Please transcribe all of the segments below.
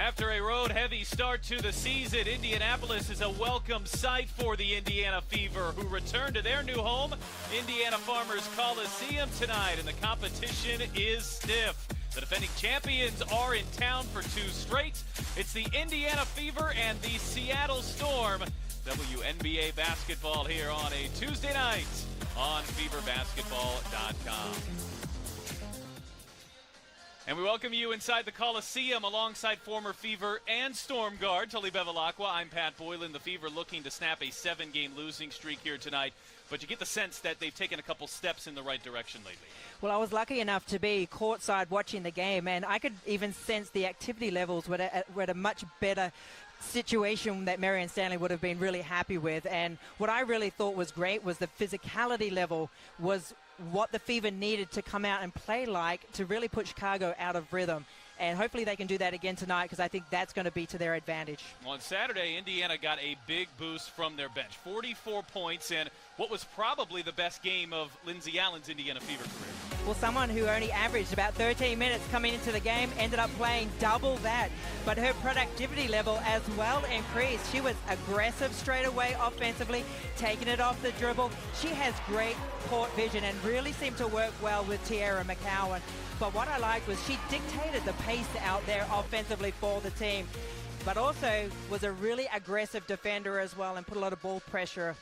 After a road-heavy start to the season, Indianapolis is a welcome sight for the Indiana Fever, who return to their new home, Indiana Farmers Coliseum, tonight, and the competition is stiff. The defending champions are in town for two straight. It's the Indiana Fever and the Seattle Storm. WNBA basketball here on a Tuesday night on feverbasketball.com. And we welcome you inside the Coliseum alongside former Fever and Storm guard Tully Bevilacqua. I'm Pat Boylan. The Fever looking to snap a 7-game losing streak here tonight, but you get the sense that they've taken a couple steps in the right direction lately. Well, I was lucky enough to be courtside watching the game, and I could even sense the activity levels were at a much better situation that Marianne Stanley would have been really happy with. And what I really thought was great was the physicality level was what the Fever needed to come out and play like to really put Chicago out of rhythm. And hopefully they can do that again tonight, because I think that's going to be to their advantage. On Saturday, Indiana got a big boost from their bench. 44 points in what was probably the best game of Lindsey Allen's Indiana Fever career. Well, someone who only averaged about 13 minutes coming into the game ended up playing double that. But her productivity level as well increased. She was aggressive straight away offensively, taking it off the dribble. She has great court vision and really seemed to work well with Tierra McCowan. But what I liked was she dictated the pace out there offensively for the team, but also was a really aggressive defender as well and put a lot of ball pressure.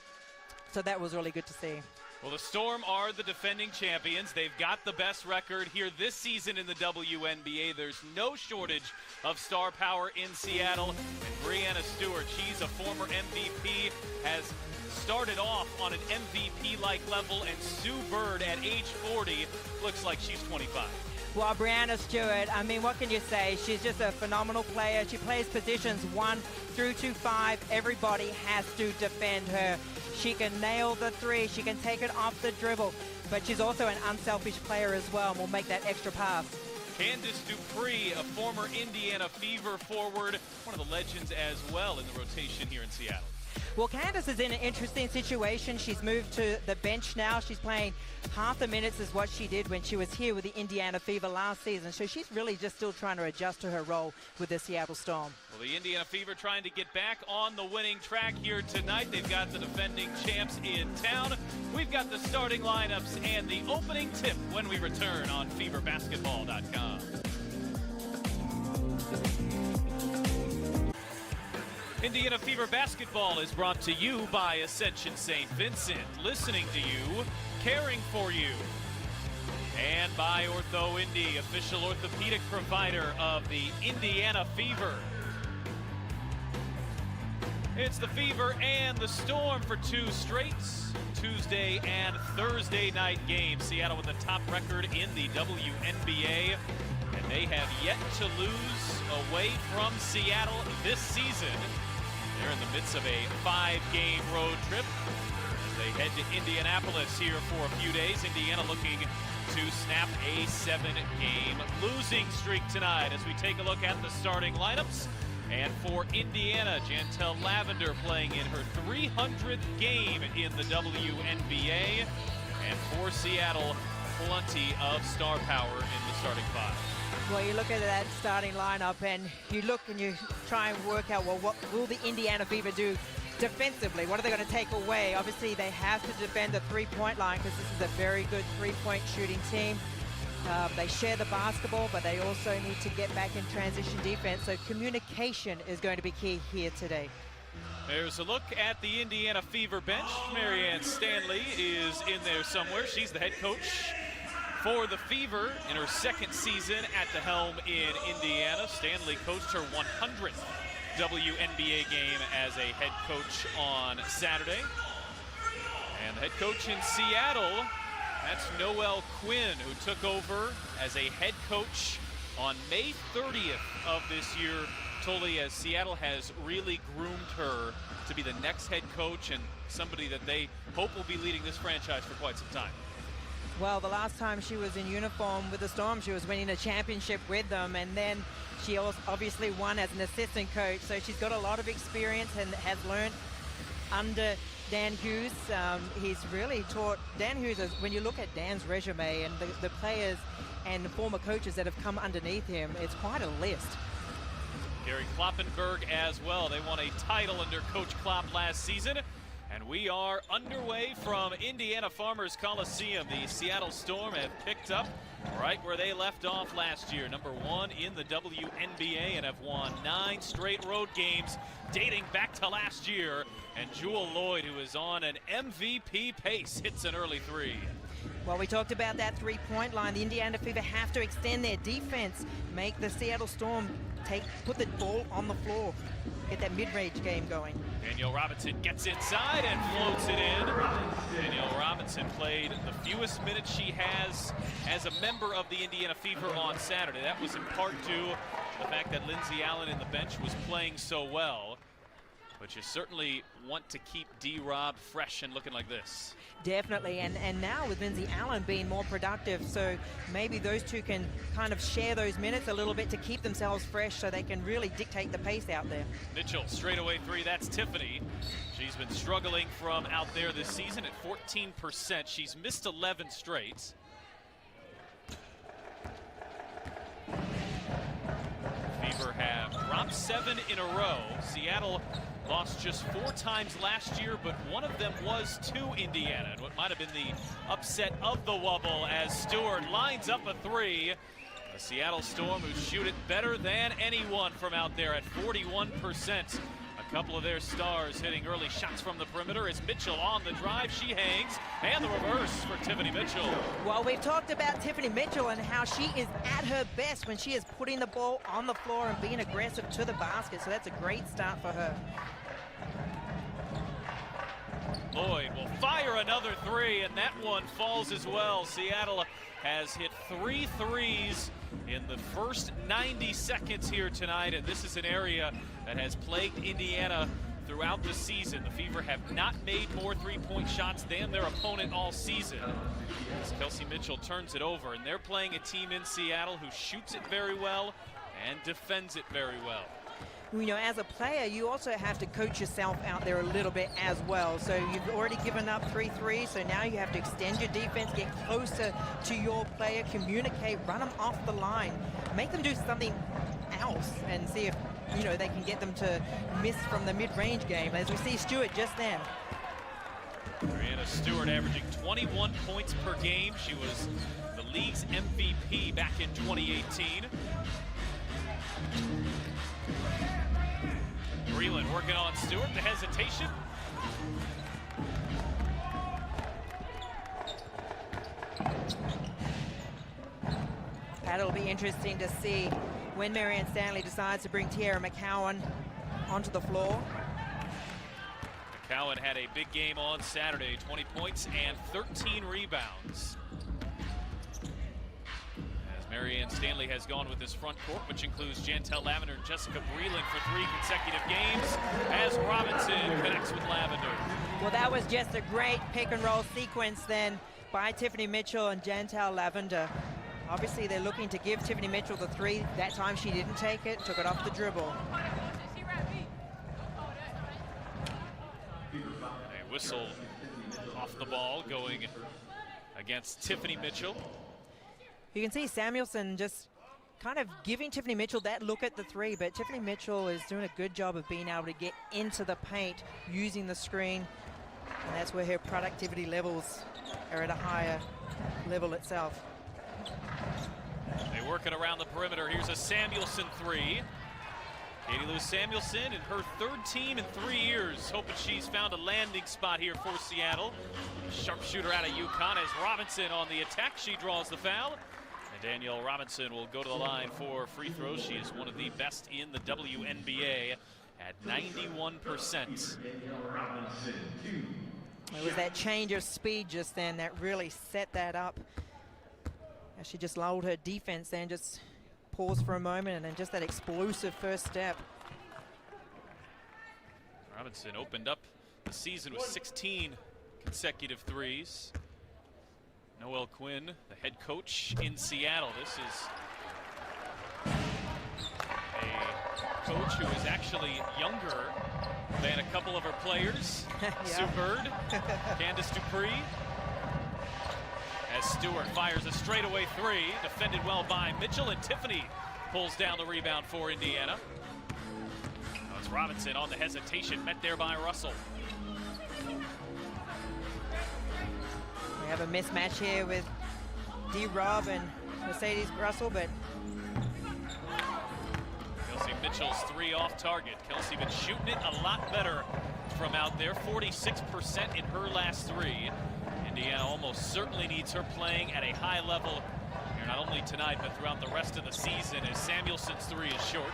So that was really good to see. Well, the Storm are the defending champions. They've got the best record here this season in the WNBA. There's no shortage of star power in Seattle. And Breanna Stewart, she's a former MVP, has started off on an MVP-like level, and Sue Bird at age 40 looks like she's 25. Well, Breanna Stewart, I mean, what can you say? She's just a phenomenal player. She plays positions 1 through to 5. Everybody has to defend her. She can nail the three. She can take it off the dribble. But she's also an unselfish player as well, and will make that extra pass. Candace Dupree, a former Indiana Fever forward, one of the legends as well in the rotation here in Seattle. Well, Candace is in an interesting situation. She's moved to the bench now. She's playing half the minutes as what she did when she was here with the Indiana Fever last season. So she's really just still trying to adjust to her role with the Seattle Storm. Well, the Indiana Fever trying to get back on the winning track here tonight. They've got the defending champs in town. We've got the starting lineups and the opening tip when we return on feverbasketball.com. Indiana Fever Basketball is brought to you by Ascension St. Vincent, listening to you, caring for you. And by Ortho Indy, official orthopedic provider of the Indiana Fever. It's the Fever and the Storm for two straight Tuesday and Thursday night games. Seattle with the top record in the WNBA, and they have yet to lose away from Seattle this season. They're in the midst of a 5-game road trip as they head to Indianapolis here for a few days. Indiana looking to snap a 7-game losing streak tonight as we take a look at the starting lineups. And for Indiana, Jantel Lavender playing in her 300th game in the WNBA. And for Seattle, plenty of star power in the starting five. Well, you look at that starting lineup and you look and you try and work out, well, what will the Indiana Fever do defensively? What are they going to take away? Obviously, they have to defend the three-point line, because this is a very good three-point shooting team. They share the basketball, but they also need to get back in transition defense. So communication is going to be key here today. There's a look at the Indiana Fever bench. Marianne Stanley is in there somewhere. She's the head coach for the Fever in her second season at the helm in Indiana. Stanley coached her 100th WNBA game as a head coach on Saturday. And the head coach in Seattle, that's Noelle Quinn, who took over as a head coach on May 30th of this year. Tully, as Seattle has really groomed her to be the next head coach and somebody that they hope will be leading this franchise for quite some time. Well, the last time she was in uniform with the Storm, she was winning a championship with them, and then she also obviously won as an assistant coach. So she's got a lot of experience and has learned under Dan Hughes. He's really taught Dan Hughes. When you look at Dan's resume and the players and the former coaches that have come underneath him, it's quite a list. Terry Kloppenberg as well. They won a title under Coach Klopp last season. And we are underway from Indiana Farmers Coliseum. The Seattle Storm have picked up right where they left off last year. #1 in the WNBA and have won 9 straight road games dating back to last year. And Jewel Lloyd, who is on an MVP pace, hits an early 3. Well, we talked about that three-point line. The Indiana Fever have to extend their defense, make the Seattle Storm put the ball on the floor, get that mid-range game going. Danielle Robinson gets inside and floats it in. Danielle Robinson played the fewest minutes she has as a member of the Indiana Fever on Saturday. That was in part to the fact that Lindsey Allen in the bench was playing so well. But you certainly want to keep D-Rob fresh and looking like this. Definitely, and now with Lindsey Allen being more productive, so maybe those two can kind of share those minutes a little bit to keep themselves fresh so they can really dictate the pace out there. Mitchell, straightaway 3, that's Tiffany. She's been struggling from out there this season at 14%. She's missed 11 straight. Fever have dropped 7 in a row. Seattle lost just 4 times last year, but one of them was to Indiana. And what might have been the upset of the Wubble as Stewart lines up a 3. The Seattle Storm, who shoot it better than anyone from out there at 41%. A couple of their stars hitting early shots from the perimeter. As Mitchell on the drive, she hangs, and the reverse for Tiffany Mitchell. Well, we've talked about Tiffany Mitchell and how she is at her best when she is putting the ball on the floor and being aggressive to the basket, so that's a great start for her. Lloyd will fire another 3, and that one falls as well. Seattle has hit 3 threes in the first 90 seconds here tonight, and this is an area that has plagued Indiana throughout the season. The Fever have not made more three-point shots than their opponent all season. As Kelsey Mitchell turns it over, and they're playing a team in Seattle who shoots it very well and defends it very well. You know, as a player, you also have to coach yourself out there a little bit as well. So you've already given up 3 threes, so now you have to extend your defense, get closer to your player, communicate, run them off the line, make them do something else and see if, you know, they can get them to miss from the mid-range game, as we see Stewart just then. Brianna Stewart averaging 21 points per game. She was the league's MVP back in 2018. Breland working on Stewart, the hesitation. Pat, it'll be interesting to see when Marianne Stanley decides to bring Tiara McCowan onto the floor. McCowan had a big game on Saturday, 20 points and 13 rebounds. Marianne Stanley has gone with this front court, which includes Jantel Lavender and Jessica Breland for 3 consecutive games as Robinson connects with Lavender. Well, that was just a great pick-and-roll sequence then by Tiffany Mitchell and Jantel Lavender. Obviously, they're looking to give Tiffany Mitchell the 3. That time she didn't take it, took it off the dribble. A whistle off the ball going against Tiffany Mitchell. You can see Samuelson just kind of giving Tiffany Mitchell that look at the 3, but Tiffany Mitchell is doing a good job of being able to get into the paint using the screen, and that's where her productivity levels are at a higher level itself. They work it around the perimeter. Here's a Samuelson 3. Katie Lou Samuelson in her 3rd team in 3 years, hoping she's found a landing spot here for Seattle. Sharpshooter out of UConn as Robinson on the attack. She draws the foul. Danielle Robinson will go to the line for free throws. She is one of the best in the WNBA at 91%. It was that change of speed just then that really set that up. As she just lulled her defense then, just paused for a moment, and then just that explosive first step. Robinson opened up the season with 16 consecutive threes. Noelle Quinn, the head coach in Seattle. This is a coach who is actually younger than a couple of her players. Yeah. Sue Bird, Candace Dupree. As Stewart fires a straightaway 3, defended well by Mitchell, and Tiffany pulls down the rebound for Indiana. Robinson on the hesitation, met there by Russell. We have a mismatch here with D-Rob and Mercedes Russell, but Kelsey Mitchell's 3 off target. Kelsey been shooting it a lot better from out there, 46% in her last 3. Indiana almost certainly needs her playing at a high level here, not only tonight, but throughout the rest of the season, as Samuelson's 3 is short.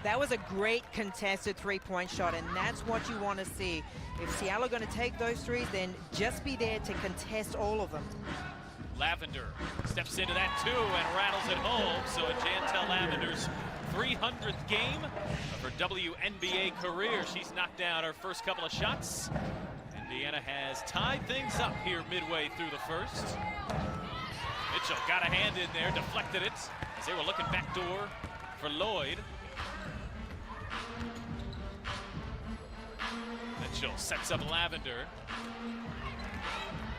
that was a great contested three-point shot, and that's what you want to see. If Seattle are going to take those threes, then just be there to contest all of them. Lavender steps into that too and rattles it home. So at Jantel Lavender's 300th game of her WNBA career, she's knocked down her first couple of shots. Indiana has tied things up here midway through the first. Mitchell got a hand in there, deflected it as they were looking backdoor for Lloyd. Mitchell sets up Lavender.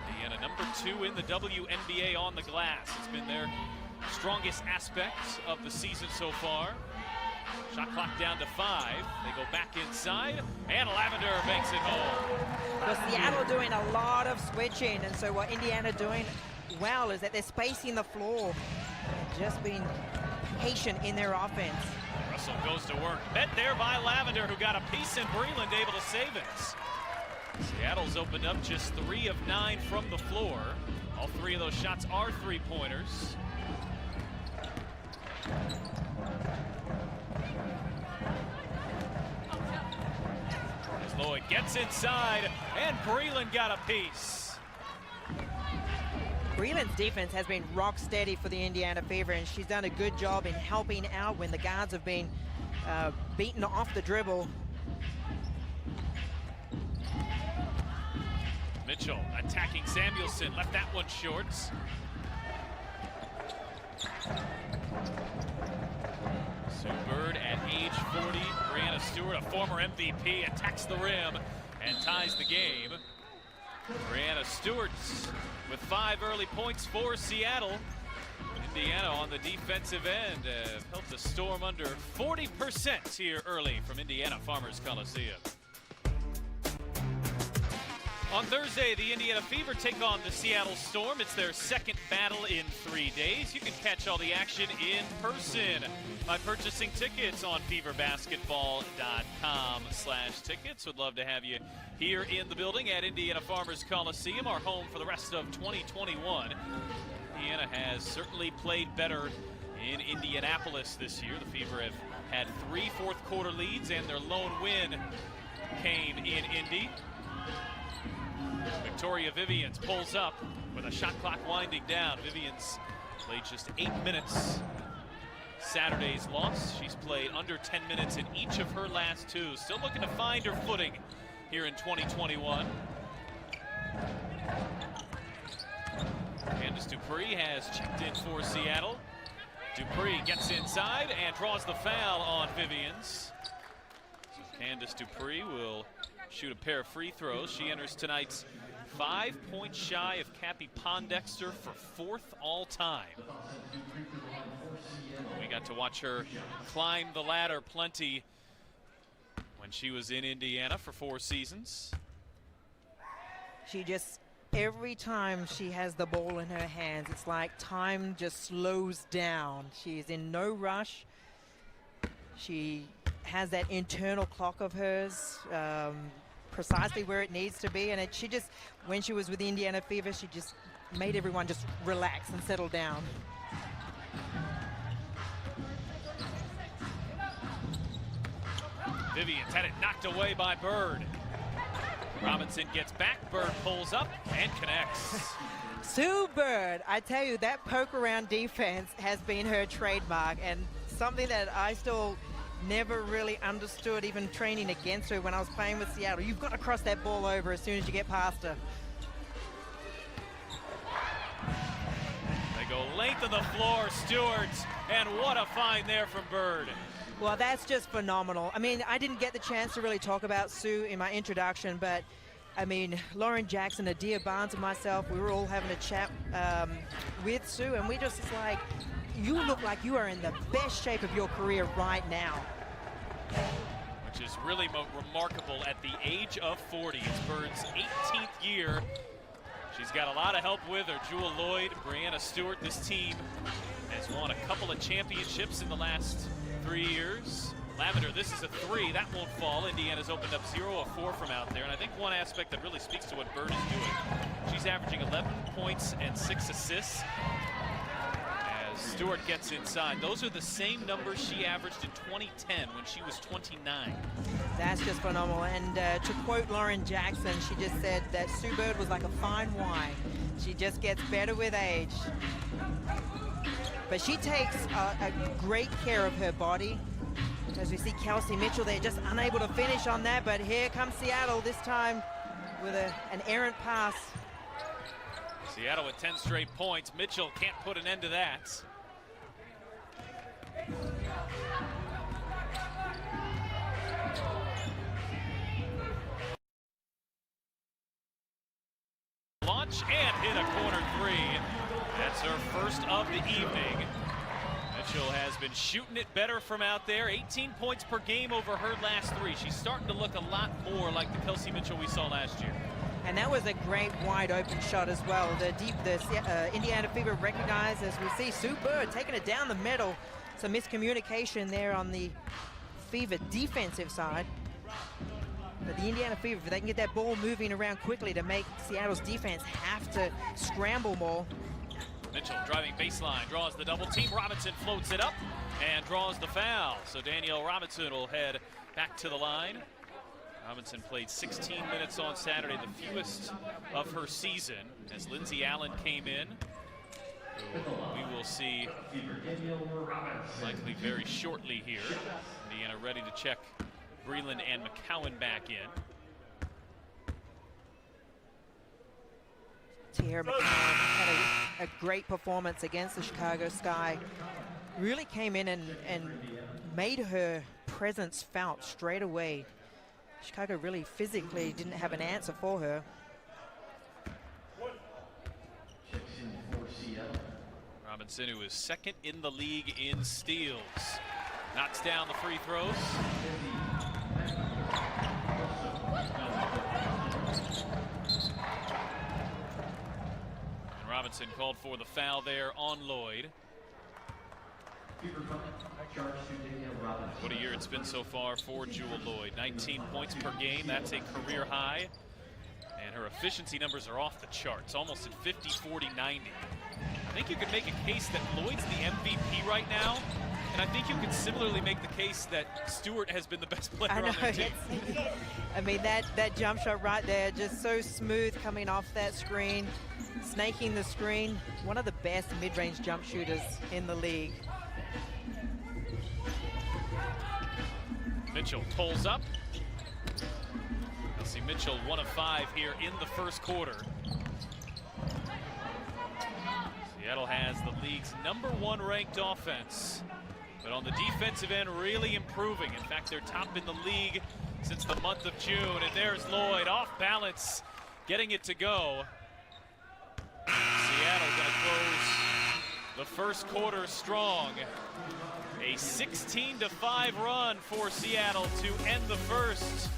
Indiana number 2 in the WNBA on the glass. It's been their strongest aspect of the season so far. Shot clock down to 5. They go back inside, and Lavender makes it home. Well, Seattle doing a lot of switching, and so what Indiana doing well is that they're spacing the floor and just being patient in their offense. Russell goes to work. Met there by Lavender, who got a piece, and Breland able to save it. Seattle's opened up just 3 of 9 from the floor. All 3 of those shots are three-pointers. As Lloyd gets inside, and Breland got a piece. Breland's defense has been rock steady for the Indiana Fever, and she's done a good job in helping out when the guards have been beaten off the dribble. Mitchell attacking Samuelson, left that one short. Sue Bird at age 40. Brianna Stewart, a former MVP, attacks the rim and ties the game. Brianna Stewart with 5 early points for Seattle. Indiana on the defensive end helped the Storm under 40% here early from Indiana Farmers Coliseum. On Thursday, the Indiana Fever take on the Seattle Storm. It's their second battle in 3 days. You can catch all the action in person by purchasing tickets on feverbasketball.com/tickets. Would love to have you here in the building at Indiana Farmers Coliseum, our home for the rest of 2021. Indiana has certainly played better in Indianapolis this year. The Fever have had 3 fourth-quarter leads, and their lone win came in Indy. Victoria Vivians pulls up with a shot clock winding down. Vivians played just 8 minutes Saturday's loss. She's played under 10 minutes in each of her last 2. Still looking to find her footing here in 2021. Candace Dupree has checked in for Seattle. Dupree gets inside and draws the foul on Vivians. So Candace Dupree will shoot a pair of free throws. She enters tonight's 5 points shy of Cappie Pondexter for 4th all time. We got to watch her climb the ladder plenty when she was in Indiana for 4 seasons. She just, every time she has the ball in her hands, it's like time just slows down. She's in no rush. She has that internal clock of hers, precisely where it needs to be, and she just, when she was with the Indiana Fever, she just made everyone just relax and settle down. Vivians had it knocked away by Bird. Robinson gets back, Bird pulls up and connects. Sue Bird, I tell you, that poke around defense has been her trademark, and something that I still never really understood, even training against her when I was playing with Seattle. You've got to cross that ball over as soon as you get past her. They go length of the floor, Stewart, and what a find there from Bird. Well, that's just phenomenal. I mean, I didn't get the chance to really talk about Sue in my introduction, but I mean, Lauren Jackson, Adia Barnes, and myself, we were all having a chat with Sue, and we just like, you look like you are in the best shape of your career right now. which is really remarkable at the age of 40. It's Bird's 18th year. She's got a lot of help with her. Jewel Lloyd, Brianna Stewart. This team has won a couple of championships in the last 3 years. Lavender, this is a 3. That won't fall. Indiana's opened up 0 of 4 from out there. And I think one aspect that really speaks to what Bird is doing, she's averaging 11 points and 6 assists as Stewart gets inside. Those are the same numbers she averaged in 2010 when she was 29. That's just phenomenal. And to quote Lauren Jackson, she just said that Sue Bird was like a fine wine. She just gets better with age. But she takes a great care of her body. As we see Kelsey Mitchell there, just unable to finish on that, but here comes Seattle this time with an errant pass. Seattle with 10 straight points. Mitchell can't put an end to that. Launch and hit a corner 3. That's her first of the evening. Mitchell has been shooting it better from out there. 18 points per game over her last 3. She's starting to look a lot more like the Kelsey Mitchell we saw last year. And that was a great wide open shot as well. The Indiana Fever recognized, as we see Sue Bird taking it down the middle. Some miscommunication there on the Fever defensive side. But the Indiana Fever, if they can get that ball moving around quickly to make Seattle's defense have to scramble more. Mitchell driving baseline, draws the double team. Robinson floats it up and draws the foul. So Danielle Robinson will head back to the line. Robinson played 16 minutes on Saturday, the fewest of her season, as Lindsey Allen came in. We will see likely very shortly here. Indiana ready to check Breland and McCowan back in. Tierra McCowan had a great performance against the Chicago Sky. Really came in and made her presence felt straight away. Chicago really physically didn't have an answer for her. Robinson, who is second in the league in steals, knocks down the free throws. Robinson called for the foul there on Lloyd. What a year it's been so far for Jewel Lloyd. 19 points per game, that's a career high. And her efficiency numbers are off the charts, almost at 50, 40, 90. I think you could make a case that Lloyd's the MVP right now. And I think you could similarly make the case that Stewart has been the best player on their team. I mean, that jump shot right there, just so smooth coming off that screen, snaking the screen. One of the best mid-range jump shooters in the league. Mitchell pulls up. You'll see Mitchell 1 of 5 here in the first quarter. Seattle has the league's #1 ranked offense, but on the defensive end, really improving. In fact, they're top in the league since the month of June. And there's Lloyd off balance, getting it to go. Seattle gonna close the first quarter strong. A 16-5 run for Seattle to end the first.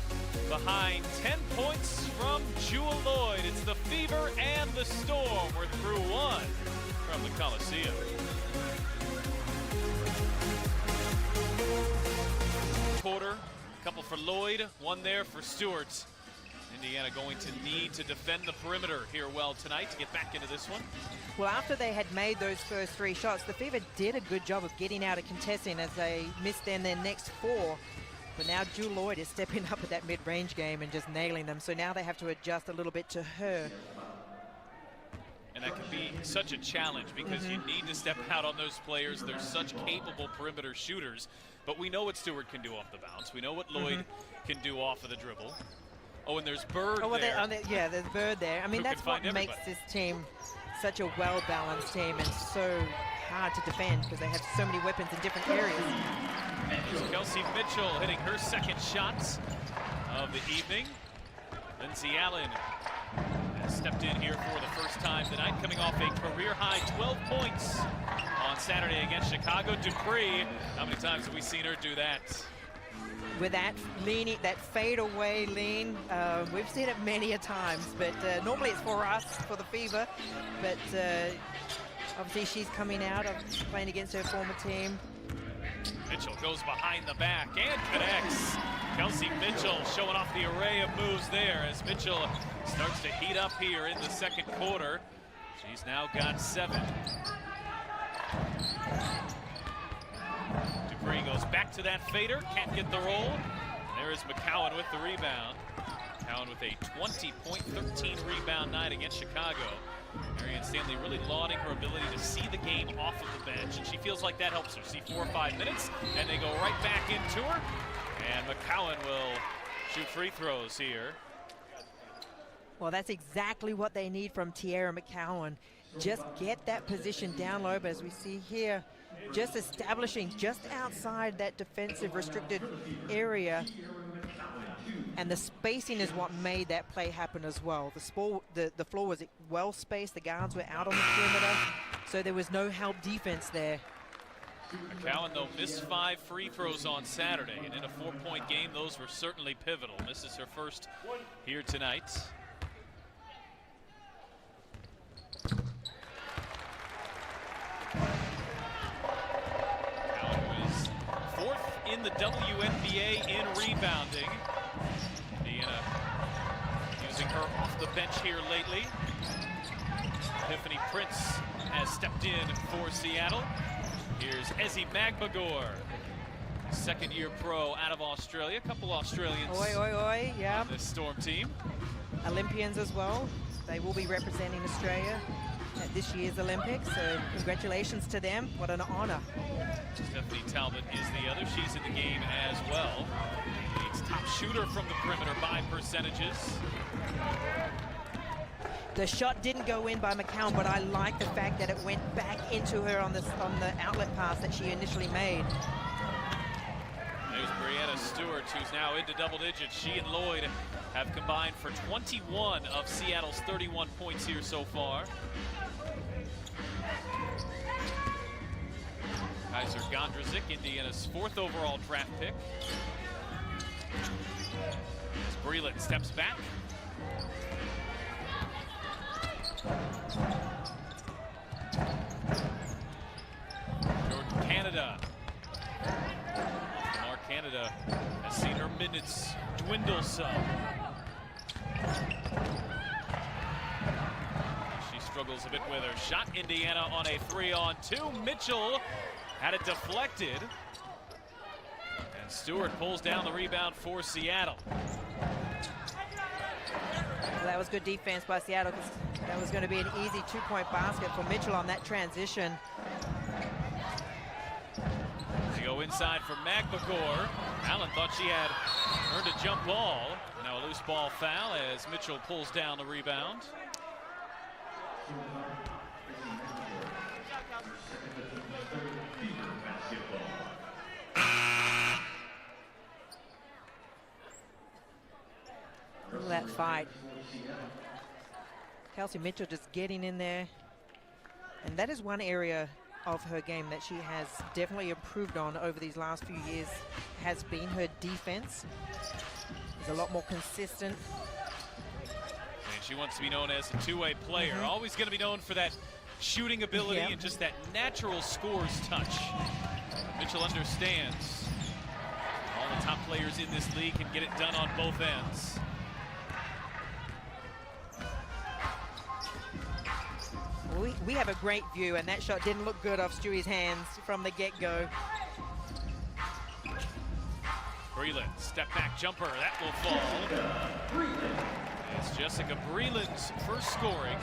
Behind 10 points from Jewel Lloyd. It's the Fever and the Storm. We're through 1 from the Coliseum. Quarter, a couple for Lloyd, 1 there for Stewart. Indiana going to need to defend the perimeter here well tonight to get back into this one. Well, after they had made those first 3 shots, the Fever did a good job of getting out of contesting as they missed then their next 4. But now Jewel Lloyd is stepping up at that mid-range game and just nailing them. So now they have to adjust a little bit to her. And that can be such a challenge because you need to step out on those players. They're such capable perimeter shooters. But we know what Stewart can do off the bounce. We know what Lloyd can do off of the dribble. Oh, and there's Bird there. Yeah, there's Bird there. I mean, that's what makes this team such a well-balanced team and so hard to defend because they have so many weapons in different areas. Kelsey Mitchell hitting her second shot of the evening. Lindsey Allen has stepped in here for the first time tonight, coming off a career-high 12 points on Saturday against Chicago. Dupree, how many times have we seen her do that? with that leaning, that fadeaway lean. We've seen it many a times, but normally it's for us, for the Fever. But obviously she's coming out of playing against her former team. Mitchell goes behind the back and connects. Kelsey Mitchell showing off the array of moves there as Mitchell starts to heat up here in the second quarter. She's now got 7. Dupree goes back to that fader, can't get the roll. There is McCowan with the rebound. McCowan with a 20-point, 13 rebound night against Chicago. Marianne Stanley really lauding her ability to see the game off of the bench, and she feels like that helps her. See 4 or 5 minutes, and they go right back into her. And McCowan will shoot free throws here. Well, that's exactly what they need from Tiara McCowan. Just get that position down low, but as we see here, just establishing just outside that defensive restricted area. And the spacing is what made that play happen as well. The floor was well spaced, the guards were out on the perimeter, so there was no help defense there. McCowan, though, missed 5 free throws on Saturday, and in a 4-point game, those were certainly pivotal. This is her first here tonight. McCowan, who is 4th in the WNBA in rebounding. Indiana using her off the bench here lately. Tiffany Prince has stepped in for Seattle. Here's Ezi Magbagor, second-year pro out of Australia. A couple Australians yeah. on this Storm team. Olympians as well. They will be representing Australia at this year's Olympics, so congratulations to them. What an honor. Stephanie Talbot is the other. She's in the game as well. Leads top shooter from the perimeter by percentages. The shot didn't go in by McCowan, but I like the fact that it went back into her on the outlet pass that she initially made. There's Brianna Stewart, who's now into double digits. She and Lloyd have combined for 21 of Seattle's 31 points here so far. Kaiser Gondrezick, Indiana's 4th overall draft pick. As Breland steps back. Jordan Canada. Lamar Canada has seen her minutes dwindle some. She struggles a bit with her shot. Indiana on a 3-on-2. Mitchell had it deflected. And Stewart pulls down the rebound for Seattle. Well, that was good defense by Seattle, because that was going to be an easy 2-point basket for Mitchell on that transition. They go inside for Magbagor. Allen thought she had earned a jump ball. Now a loose ball foul as Mitchell pulls down the rebound. Look at that fight. Kelsey Mitchell just getting in there. And that is one area of her game that she has definitely improved on over these last few years, has been her defense. Is a lot more consistent. And she wants to be known as a two-way player. Always going to be known for that shooting ability and just that natural scores touch. Mitchell understands all the top players in this league can get it done on both ends. We have a great view, and that shot didn't look good off Stewie's hands from the get-go. Breland, step back jumper, that will fall. It's Jessica Breland's first scoring.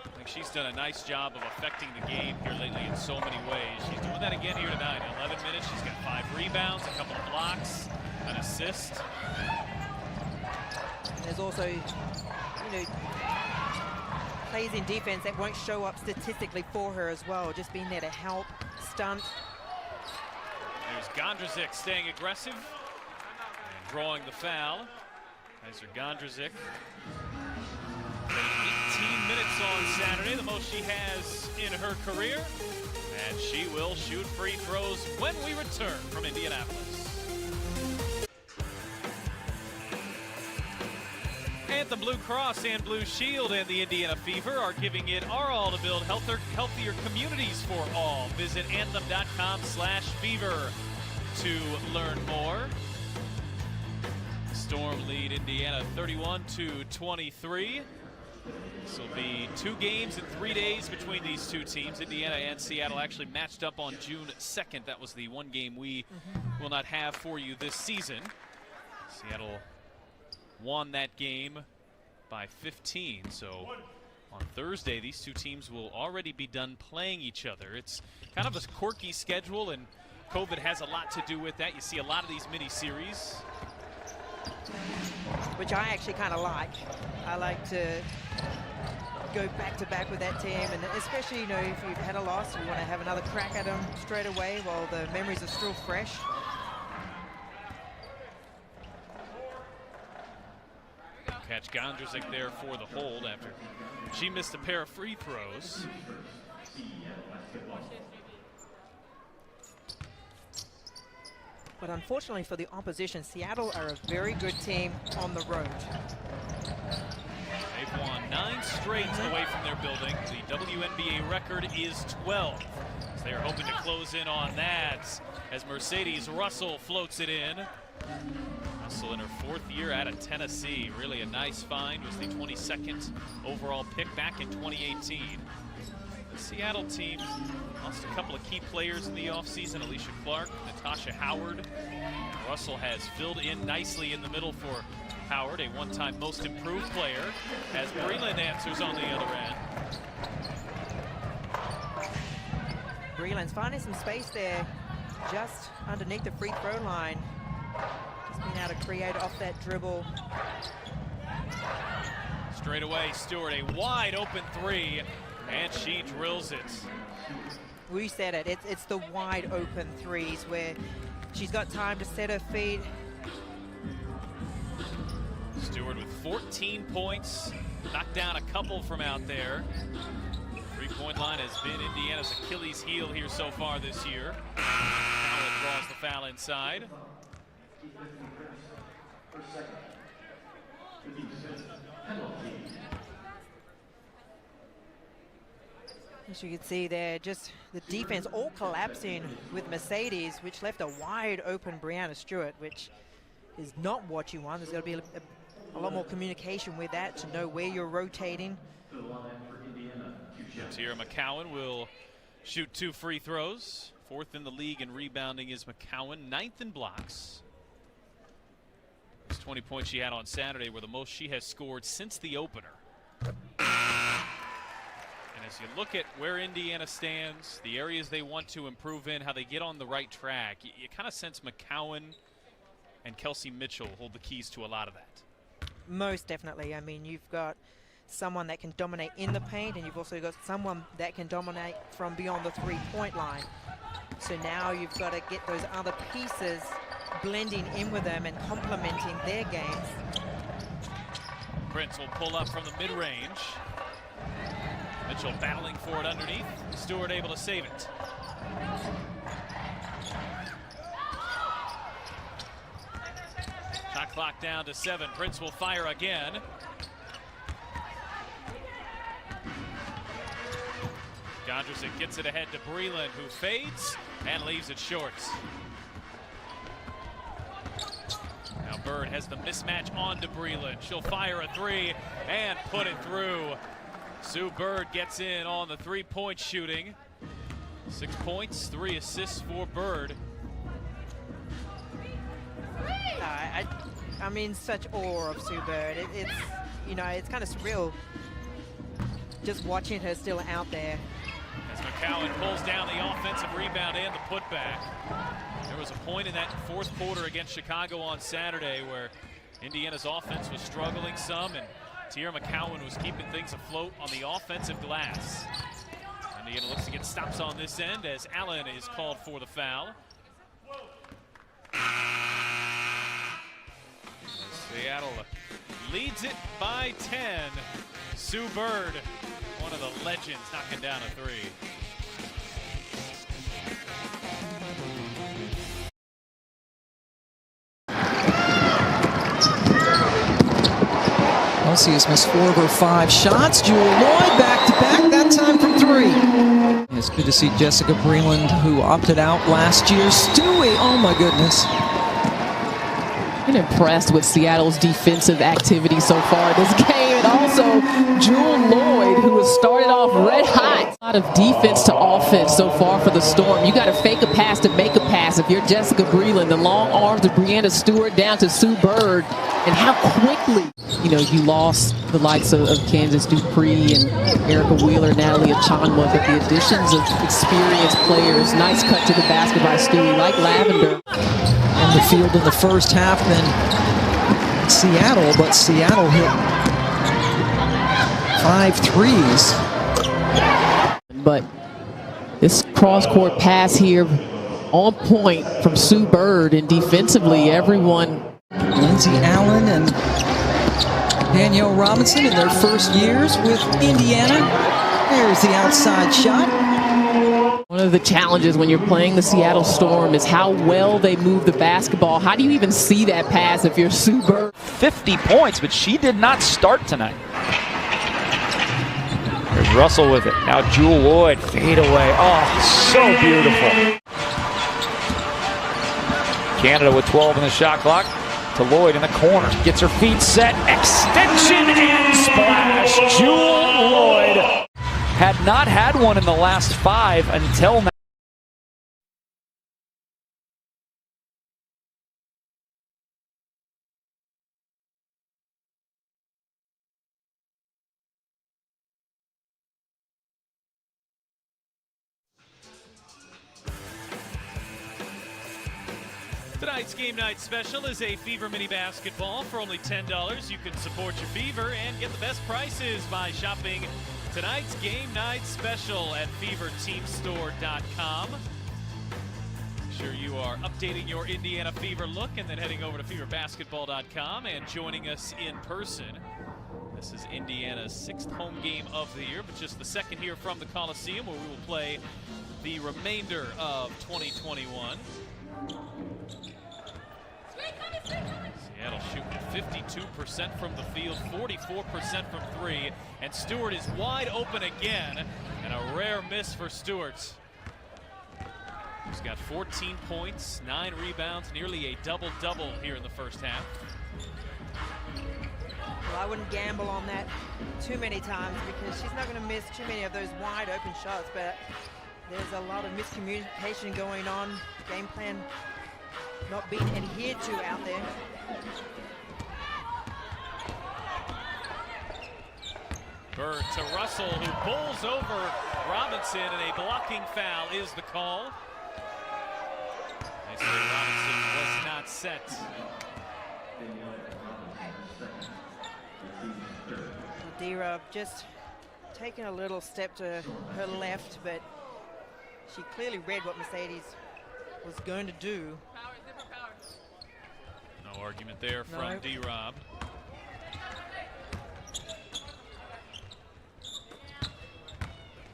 I think she's done a nice job of affecting the game here lately in so many ways. She's doing that again here tonight. 11 minutes, she's got 5 rebounds, a couple of blocks, an assist. And there's also, plays in defense that won't show up statistically for her as well, just being there to help, stunt. There's Gondrezick staying aggressive and drawing the foul. Kaiser Gondrezick. 18 minutes on Saturday, the most she has in her career. And she will shoot free throws when we return from Indianapolis. The Blue Cross and Blue Shield and the Indiana Fever are giving it our all to build healthier communities for all. Visit anthem.com/fever to learn more. Storm lead Indiana 31-23. This will be 2 games in 3 days between these two teams. Indiana and Seattle actually matched up on June 2nd. That was the one game we will not have for you this season. Seattle won that game by 15. So on Thursday, these two teams will already be done playing each other. It's kind of a quirky schedule, and COVID has a lot to do with that. You see a lot of these mini-series, which I actually kind of like. I like to go back-to-back with that team, and especially, you know, if you've had a loss, you want to have another crack at them straight away while the memories are still fresh. Catch Gondrzik there for the hold after she missed a pair of free throws. But unfortunately for the opposition, Seattle are a very good team on the road. They've won 9 straight away from their building. The WNBA record is 12. So they're hoping to close in on that as Mercedes Russell floats it in. Russell in her 4th year out of Tennessee. Really a nice find. Was the 22nd overall pick back in 2018. The Seattle team lost a couple of key players in the offseason. Alicia Clark, Natasha Howard. Russell has filled in nicely in the middle for Howard, a one-time most improved player, as Breland answers on the other end. Breland's finding some space there just underneath the free throw line. Just being able to create off that dribble. Straight away, Stewart, a wide open 3, and she drills it. We said it, it's the wide open 3s where she's got time to set her feet. Stewart with 14 points, knocked down a couple from out there. Three-point line has been Indiana's Achilles heel here so far this year. Allen draws the foul inside. As you can see there, just the defense all collapsing with Mercedes, which left a wide open Breanna Stewart, which is not what you want. There's got to be a lot more communication with that to know where you're rotating. Tierra McCowan will shoot 2 free throws. 4th in the league in rebounding is McCowan, 9th in blocks. Those 20 points she had on Saturday were the most she has scored since the opener. And as you look at where Indiana stands, the areas they want to improve in, how they get on the right track, you kind of sense McCowan and Kelsey Mitchell hold the keys to a lot of that. Most definitely. I mean, you've got someone that can dominate in the paint, and you've also got someone that can dominate from beyond the three-point line. So now you've got to get those other pieces blending in with them and complementing their games. Prince will pull up from the mid-range. Mitchell battling for it underneath. Stewart able to save it. Shot clock down to 7. Prince will fire again. Gondrzik gets it ahead to Breland, who fades and leaves it short. Now Bird has the mismatch on to Breland. She'll fire a 3 and put it through. Sue Bird gets in on the three-point shooting. 6 points, 3 assists for Bird. I mean, such awe of Sue Bird. It's, you know, it's kind of surreal just watching her still out there. As McCowan pulls down the offensive rebound and the putback. There was a point in that 4th quarter against Chicago on Saturday where Indiana's offense was struggling some, and Tierra McCowan was keeping things afloat on the offensive glass. Indiana looks to get stops on this end as Allen is called for the foul. Seattle leads it by 10. Sue Bird, one of the legends, knocking down a 3. Well, Nancy has missed 4 of her 5 shots. Jewel Lloyd back-to-back, that time from 3. It's good to see Jessica Breland, who opted out last year. Stewie, oh my goodness. Been impressed with Seattle's defensive activity so far this game, and also Jewel Lloyd, who has started off red hot. A lot of defense to offense so far for the Storm. You got to fake a pass to make a pass. If you're Jessica Breland, the long arms of Brianna Stewart down to Sue Bird, and how quickly, you lost the likes of Kansas Dupree and Erica Wheeler, Natalie Achanwa, but the additions of experienced players. Nice cut to the basket by Stewie, like Lavender. On the field in the first half than Seattle, but Seattle hit 5 threes. But this cross-court pass here on point from Sue Bird, and defensively everyone. Lindsay Allen and Danielle Robinson in their first years with Indiana. There's the outside shot. One of the challenges when you're playing the Seattle Storm is how well they move the basketball. How do you even see that pass if you're Sue Bird? 50 points, but she did not start tonight. There's Russell with it. Now Jewel Lloyd, fade away. Oh, so beautiful. Canada with 12 in the shot clock. To Lloyd in the corner. Gets her feet set. Extension and splash. Jewel Lloyd had not had one in the last 5 until now. Tonight's game night special is a Fever mini basketball for only $10. You can support your Fever and get the best prices by shopping tonight's game night special at feverteamstore.com. Make sure you are updating your Indiana Fever look and then heading over to feverbasketball.com and joining us in person. This is Indiana's 6th home game of the year, but just the 2nd here from the Coliseum, where we will play the remainder of 2021. Seattle shooting 52% from the field, 44% from 3, and Stewart is wide open again, and a rare miss for Stewart. He's got 14 points, 9 rebounds, nearly a double-double here in the first half. Well, I wouldn't gamble on that too many times because she's not going to miss too many of those wide open shots, but there's a lot of miscommunication going on. Game plan not being adhered to out there. Bird to Russell, who bowls over Robinson, and a blocking foul is the call. They say Robinson was not set. D-Rob just taking a little step to her left, but she clearly read what Mercedes was going to do. No argument there from D-Rob.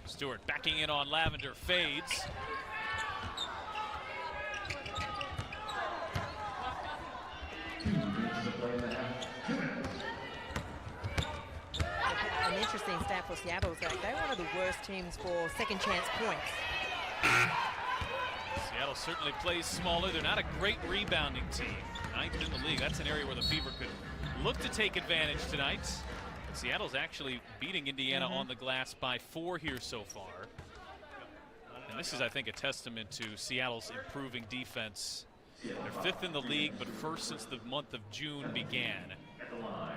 Stewart backing in on Lavender, fades. An interesting stat for Seattle is that they're one of the worst teams for second chance points. Seattle certainly plays smaller. They're not a great rebounding team. 9th in the league. That's an area where the Fever could look to take advantage tonight. Seattle's actually beating Indiana on the glass by 4 here so far. And this is, I think, a testament to Seattle's improving defense. They're 5th in the league, but 1st since the month of June began.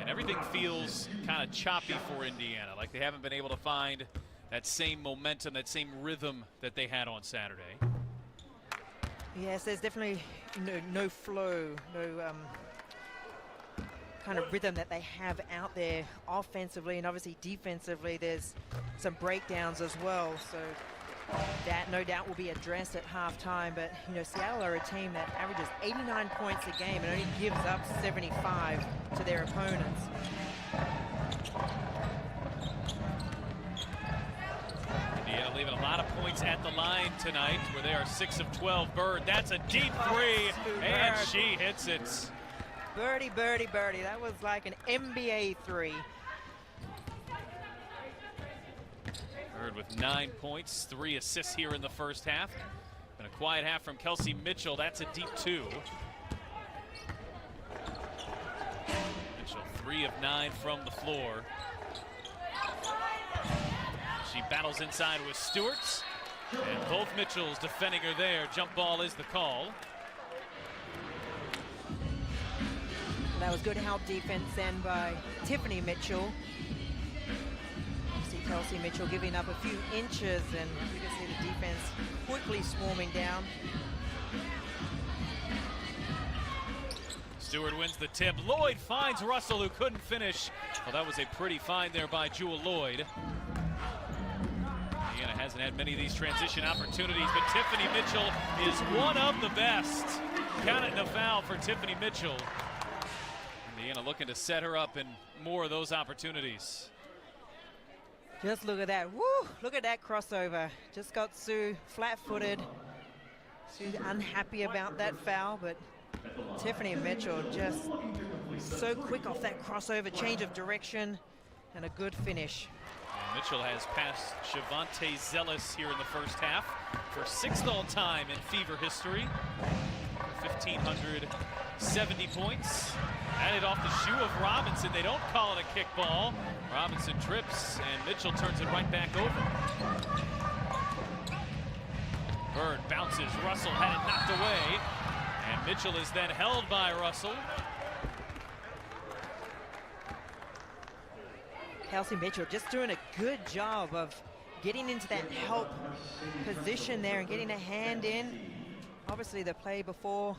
And everything feels kind of choppy for Indiana, like they haven't been able to find that same momentum, that same rhythm that they had on Saturday. Yes, there's definitely no flow, no kind of rhythm that they have out there offensively, and obviously defensively there's some breakdowns as well. So that no doubt will be addressed at halftime. But Seattle are a team that averages 89 points a game and only gives up 75 to their opponents. Indiana leaving a lot of points at the line tonight, where they are 6 of 12. Bird, that's a deep 3, and she hits it. Birdie, birdie, birdie. That was like an NBA 3. Bird with 9 points, 3 assists here in the first half. And a quiet half from Kelsey Mitchell. That's a deep 2. Mitchell 3 of 9 from the floor. She battles inside with Stewart. And both Mitchells defending her there. Jump ball is the call. That was good help defense then by Tiffany Mitchell. You see Kelsey Mitchell giving up a few inches, and you can see the defense quickly swarming down. Stewart wins the tip. Lloyd finds Russell, who couldn't finish. Well, that was a pretty find there by Jewel Lloyd. Indiana hasn't had many of these transition opportunities, but Tiffany Mitchell is one of the best. Count it in a foul for Tiffany Mitchell. Indiana looking to set her up in more of those opportunities. Just look at that. Woo! Look at that crossover. Just got Sue flat-footed. Sue's unhappy about that foul, but Tiffany Mitchell just so quick off that crossover, change of direction, and a good finish. And Mitchell has passed Shavante Zealous here in the first half for 6th all-time in Fever history. 1,570 points. Added off the shoe of Robinson. They don't call it a kickball. Robinson trips, and Mitchell turns it right back over. Bird bounces. Russell had it knocked away. And Mitchell is then held by Russell. Kelsey Mitchell just doing a good job of getting into that help position there and getting a hand in. Obviously the play before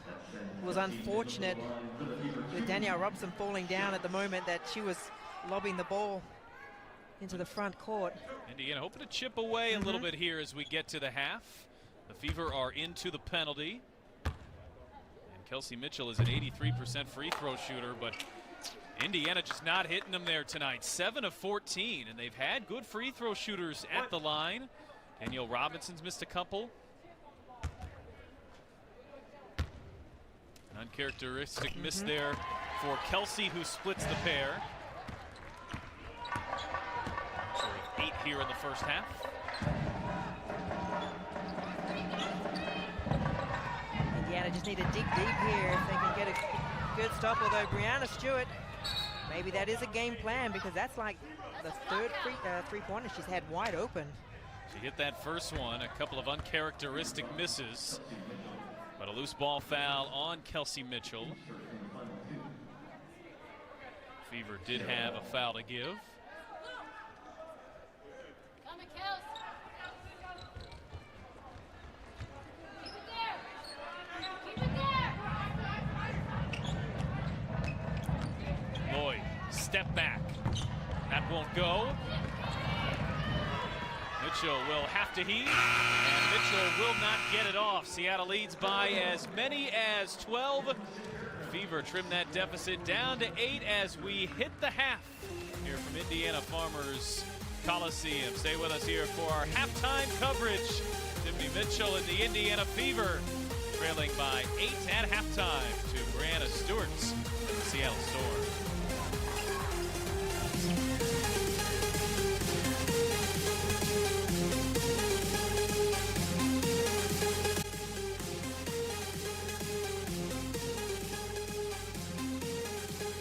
was unfortunate with Danielle Robson falling down at the moment that she was lobbing the ball into the front court. Indiana hoping to chip away a little bit here as we get to the half. The Fever are into the penalty. And Kelsey Mitchell is an 83% free throw shooter, but Indiana just not hitting them there tonight. 7 of 14, and they've had good free throw shooters at the line. Danielle Robinson's missed a couple. An uncharacteristic miss there for Kelsey, who splits the pair. So 8 here in the first half. Indiana just need to dig deep here if they can get a good stop, although Brianna Stewart, maybe that is a game plan, because that's like the third three-pointer she's had wide open. She hit that first one, a couple of uncharacteristic misses, but a loose ball foul on Kelsey Mitchell. Fever did have a foul to give. Lloyd, step back. That won't go. Mitchell will have to heave, and Mitchell will not get it off. Seattle leads by as many as 12. Fever trim that deficit down to 8 as we hit the half here from Indiana Farmers Coliseum. Stay with us here for our halftime coverage. Tiffany Mitchell and the Indiana Fever trailing by 8 at halftime to Brianna Stewart's and the Seattle Storm.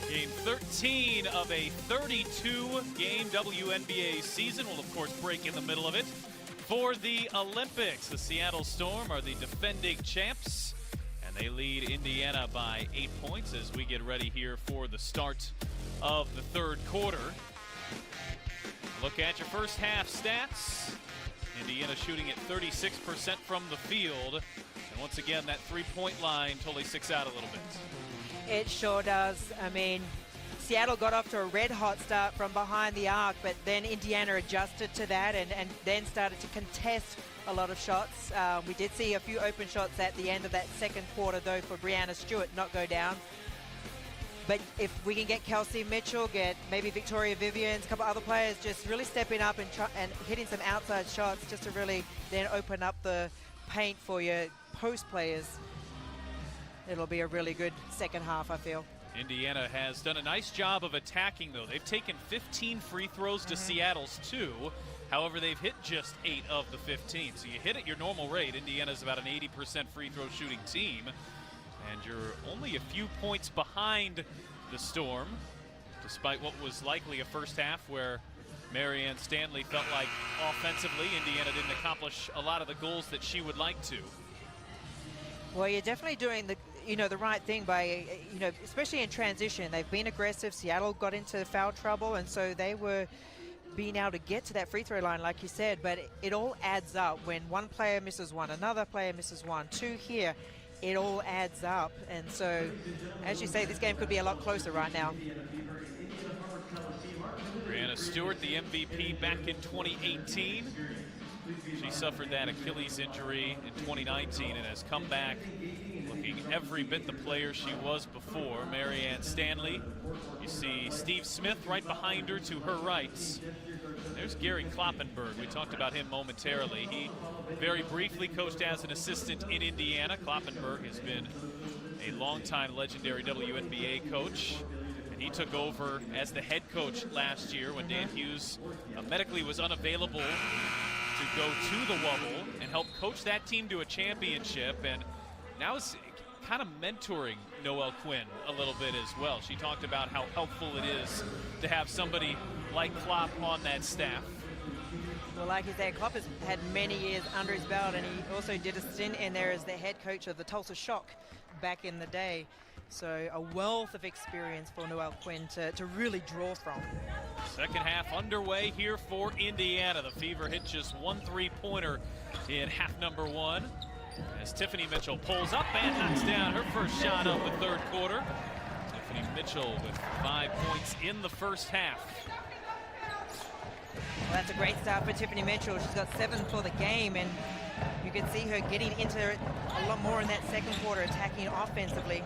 Game 13 of a 32-game WNBA season will, of course, break in the middle of it. For the Olympics, the Seattle Storm are the defending champs, and they lead Indiana by 8 points as we get ready here for the start of the third quarter. Look at your first half stats. Indiana shooting at 36% from the field. And once again, that three-point line totally sticks out a little bit. It sure does. I mean, Seattle got off to a red-hot start from behind the arc, but then Indiana adjusted to that and then started to contest a lot of shots. We did see a few open shots at the end of that second quarter, though, for Brianna Stewart not go down. But if we can get Kelsey Mitchell, get maybe Victoria Vivians, a couple other players just really stepping up and hitting some outside shots just to really then open up the paint for your post players, it'll be a really good second half, I feel. Indiana has done a nice job of attacking, though. They've taken 15 free throws to Seattle's 2. However, they've hit just 8 of the 15. So you hit at your normal rate. Indiana's about an 80% free throw shooting team. And you're only a few points behind the Storm, despite what was likely a first half where Marianne Stanley felt like offensively Indiana didn't accomplish a lot of the goals that she would like to. Well, you're definitely doing the right thing by, especially in transition. They've been aggressive. Seattle got into foul trouble, and so they were being able to get to that free throw line, like you said. But it all adds up when one player misses one, another player misses one, 2 here. It all adds up, and so, as you say, this game could be a lot closer right now. Brianna Stewart, the MVP back in 2018. She suffered that Achilles injury in 2019 and has come back looking every bit the player she was before. Marianne Stanley. You see Steve Smith right behind her to her right. There's Gary Kloppenberg. We talked about him momentarily. He very briefly coached as an assistant in Indiana. Kloppenberg has been a longtime legendary WNBA coach. And he took over as the head coach last year when Dan Hughes medically was unavailable to go to the Wubble and help coach that team to a championship. And now is kind of mentoring Noelle Quinn a little bit as well. She talked about how helpful it is to have somebody like Klopp on that staff. Well, like you said, Klopp has had many years under his belt, and he also did a stint in there as the head coach of the Tulsa Shock back in the day. So a wealth of experience for Noelle Quinn to really draw from. Second half underway here for Indiana. The Fever hit just 1 3-pointer in half number 1. As Tiffany Mitchell pulls up and knocks down her first shot of the third quarter. Tiffany Mitchell with 5 points in the first half. Well, that's a great start for Tiffany Mitchell. She's got 7 for the game, and you can see her getting into it a lot more in that second quarter, attacking offensively.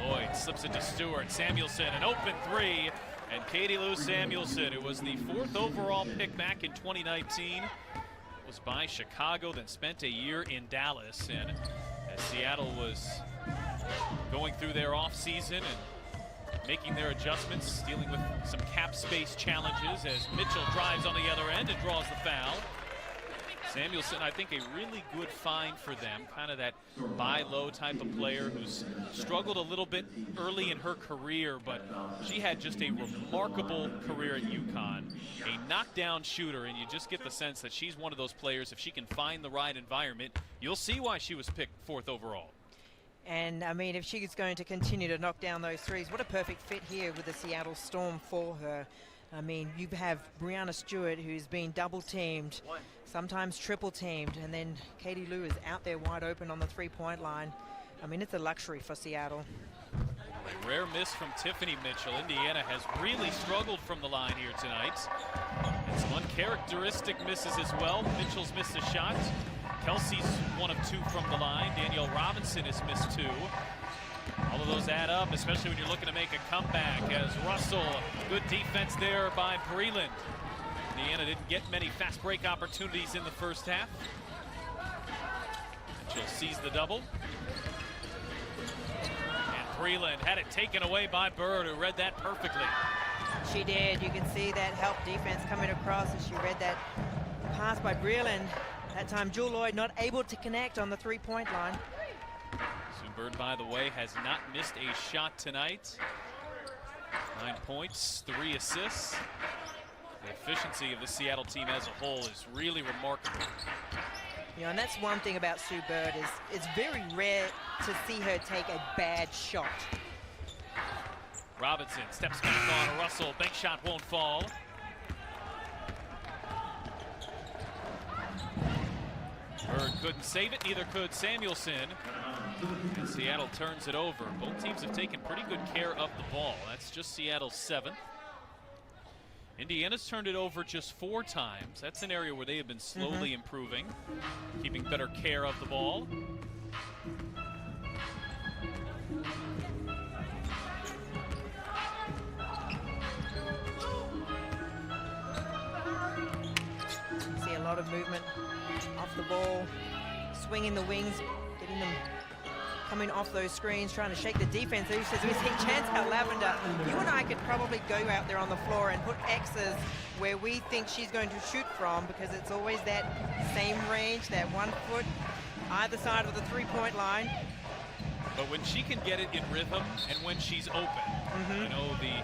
Lloyd slips it to Stewart. Samuelson, an open 3. And Katie Lou Samuelson, who was the 4th overall pick back in 2019, was by Chicago, then spent a year in Dallas. And as Seattle was going through their offseason and making their adjustments, dealing with some cap space challenges, as Mitchell drives on the other end and draws the foul. Samuelson, I think, a really good find for them, kind of that buy low type of player who's struggled a little bit early in her career, but she had just a remarkable career at UConn, a knockdown shooter, and you just get the sense that she's one of those players, if she can find the right environment, you'll see why she was picked 4th overall. And I mean, if she's going to continue to knock down those threes, what a perfect fit here with the Seattle Storm for her. I mean, you have Brianna Stewart, who's been double-teamed, sometimes triple-teamed, and then Katie Lou is out there wide open on the 3-point line. I mean, it's a luxury for Seattle. A rare miss from Tiffany Mitchell. Indiana has really struggled from the line here tonight. And some uncharacteristic misses as well. Mitchell's missed a shot. Kelsey's 1 of 2 from the line. Danielle Robinson has missed 2. All of those add up, especially when you're looking to make a comeback. As Russell, good defense there by Breland. Indiana didn't get many fast break opportunities in the first half. Mitchell sees the double. And Breland had it taken away by Bird, who read that perfectly. She did. You can see that help defense coming across as she read that pass by Breland. That time, Jewel Lloyd not able to connect on the 3-point line. Sue Bird, by the way, has not missed a shot tonight. 9 points, 3 assists. The efficiency of the Seattle team as a whole is really remarkable. You know, and that's one thing about Sue Bird is it's very rare to see her take a bad shot. Robinson steps back on Russell. Bank shot won't fall. Bird couldn't save it, neither could Samuelson. And Seattle turns it over. Both teams have taken pretty good care of the ball. That's just Seattle's 7th. Indiana's turned it over just 4 times. That's an area where they have been slowly improving, keeping better care of the ball. See a lot of movement off the ball, swinging the wings, getting them coming off those screens, trying to shake the defense. Who says we see Chantel Lavender? You and I could probably go out there on the floor and put X's where we think she's going to shoot from, because it's always that same range, that 1 foot either side of the three-point line. But when she can get it in rhythm and when she's open, you know, the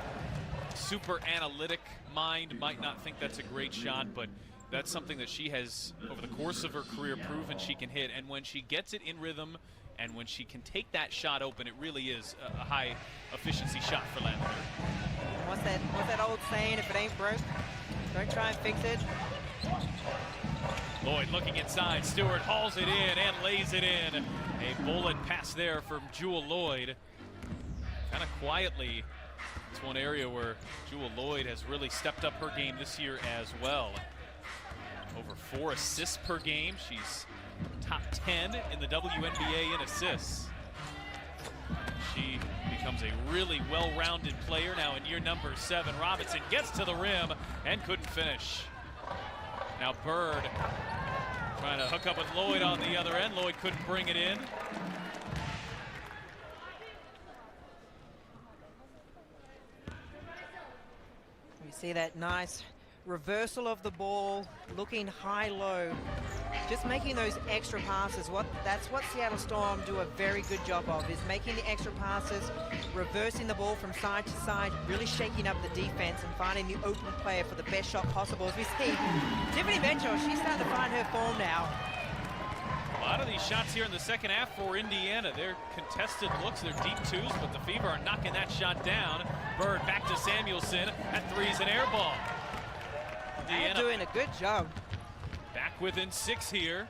super analytic mind might not think that's a great shot, but that's something that she has, over the course of her career, proven she can hit. And when she gets it in rhythm and when she can take that shot open, it really is a high efficiency shot for Lavender. What's that old saying? If it ain't broke, don't try and fix it. Lloyd looking inside. Stewart hauls it in and lays it in. A bullet pass there from Jewell Lloyd. Kind of quietly. It's one area where Jewell Lloyd has really stepped up her game this year as well. Over 4 assists per game. She's top 10 in the WNBA in assists. She becomes a really well-rounded player now in year number 7. Robinson gets to the rim and couldn't finish. Now Bird trying to hook up with Lloyd on the other end. Lloyd couldn't bring it in. We see that nice reversal of the ball, looking high-low, just making those extra passes. That's what Seattle Storm do a very good job of, is making the extra passes, reversing the ball from side to side, really shaking up the defense and finding the open player for the best shot possible. As we see Tiffany Mitchell, she's starting to find her form now. A lot of these shots here in the second half for Indiana. They're contested looks, they're deep twos, but the Fever are knocking that shot down. Bird back to Samuelson. That three's an air ball. They're doing a good job. Back within 6 here.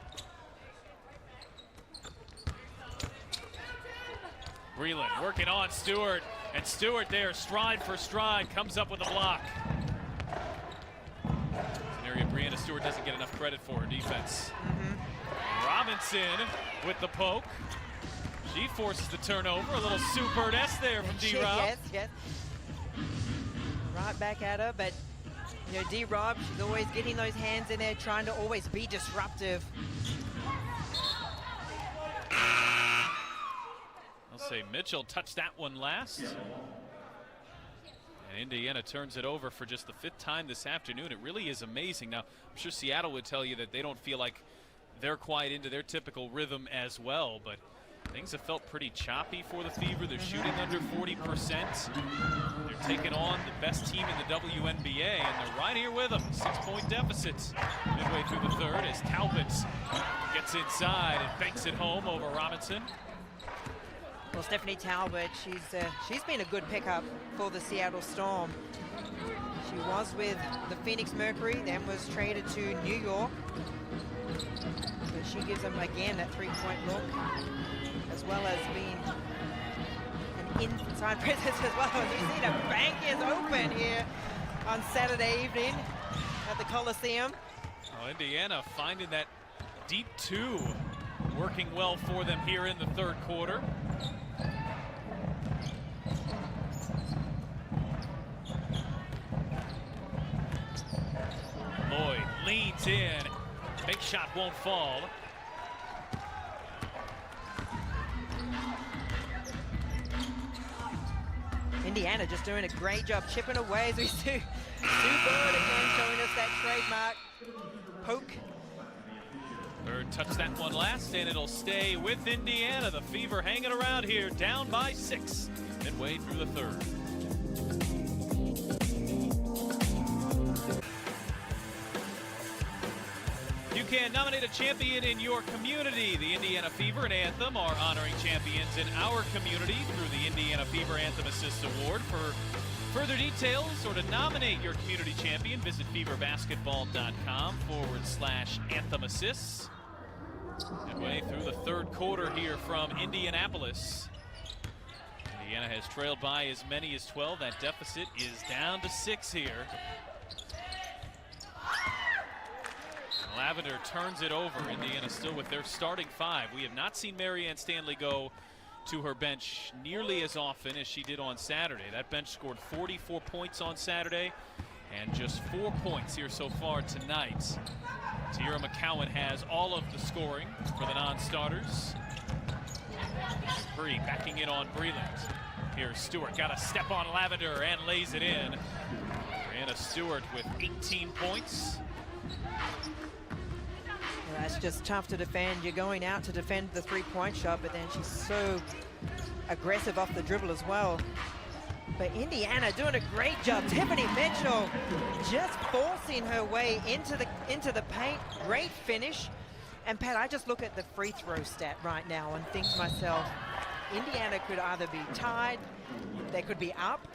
Breland working on Stewart, and Stewart there, stride for stride, comes up with a block. It's an area Breanna Stewart doesn't get enough credit for her defense. Robinson with the poke. She forces the turnover. A little super-S there from D-Rob. Yes, yes. Right back at her, but you know, D-Rob, she's always getting those hands in there, trying to always be disruptive. I'll say Mitchell touched that one last. And Indiana turns it over for just the 5th time this afternoon. It really is amazing. Now, I'm sure Seattle would tell you that they don't feel like they're quite into their typical rhythm as well, but things have felt pretty choppy for the Fever. They're shooting under 40%. They're taking on the best team in the WNBA, and they're right here with them. 6-point deficits midway through the third as Talbot gets inside and banks it home over Robinson. Well, Stephanie Talbot, she's been a good pickup for the Seattle Storm. She was with the Phoenix Mercury, then was traded to New York. But she gives them, again, that three-point look, as well as being an inside presence as well. As we see the bank is open here on Saturday evening at the Coliseum. Oh, Indiana finding that deep 2 working well for them here in the third quarter. Lloyd leans in. Big shot won't fall. Indiana just doing a great job chipping away as we see Bird again showing us that trademark poke. Bird touched that one last, and it'll stay with Indiana. The Fever hanging around here, down by 6 midway through the third. You can nominate a champion in your community. The Indiana Fever and Anthem are honoring champions in our community through the Indiana Fever Anthem Assist Award. For further details or to nominate your community champion, visit feverbasketball.com/Anthem Assists. Midway through the third quarter here from Indianapolis. Indiana has trailed by as many as 12. That deficit is down to 6 here. Lavender turns it over. Indiana still with their starting 5. We have not seen Marianne Stanley go to her bench nearly as often as she did on Saturday. That bench scored 44 points on Saturday and just 4 points here so far tonight. Tiara McCowan has all of the scoring for the non-starters. Dupree backing in on Breland. Here's Stewart, got a step on Lavender and lays it in. Brianna Stewart with 18 points. Yeah, that's just tough to defend. You're going out to defend the three-point shot, but then she's so aggressive off the dribble as well. But Indiana doing a great job. Tiffany Mitchell just forcing her way into the paint. Great finish. And Pat, I just look at the free throw stat right now and think to myself, Indiana could either be tied, they could be up.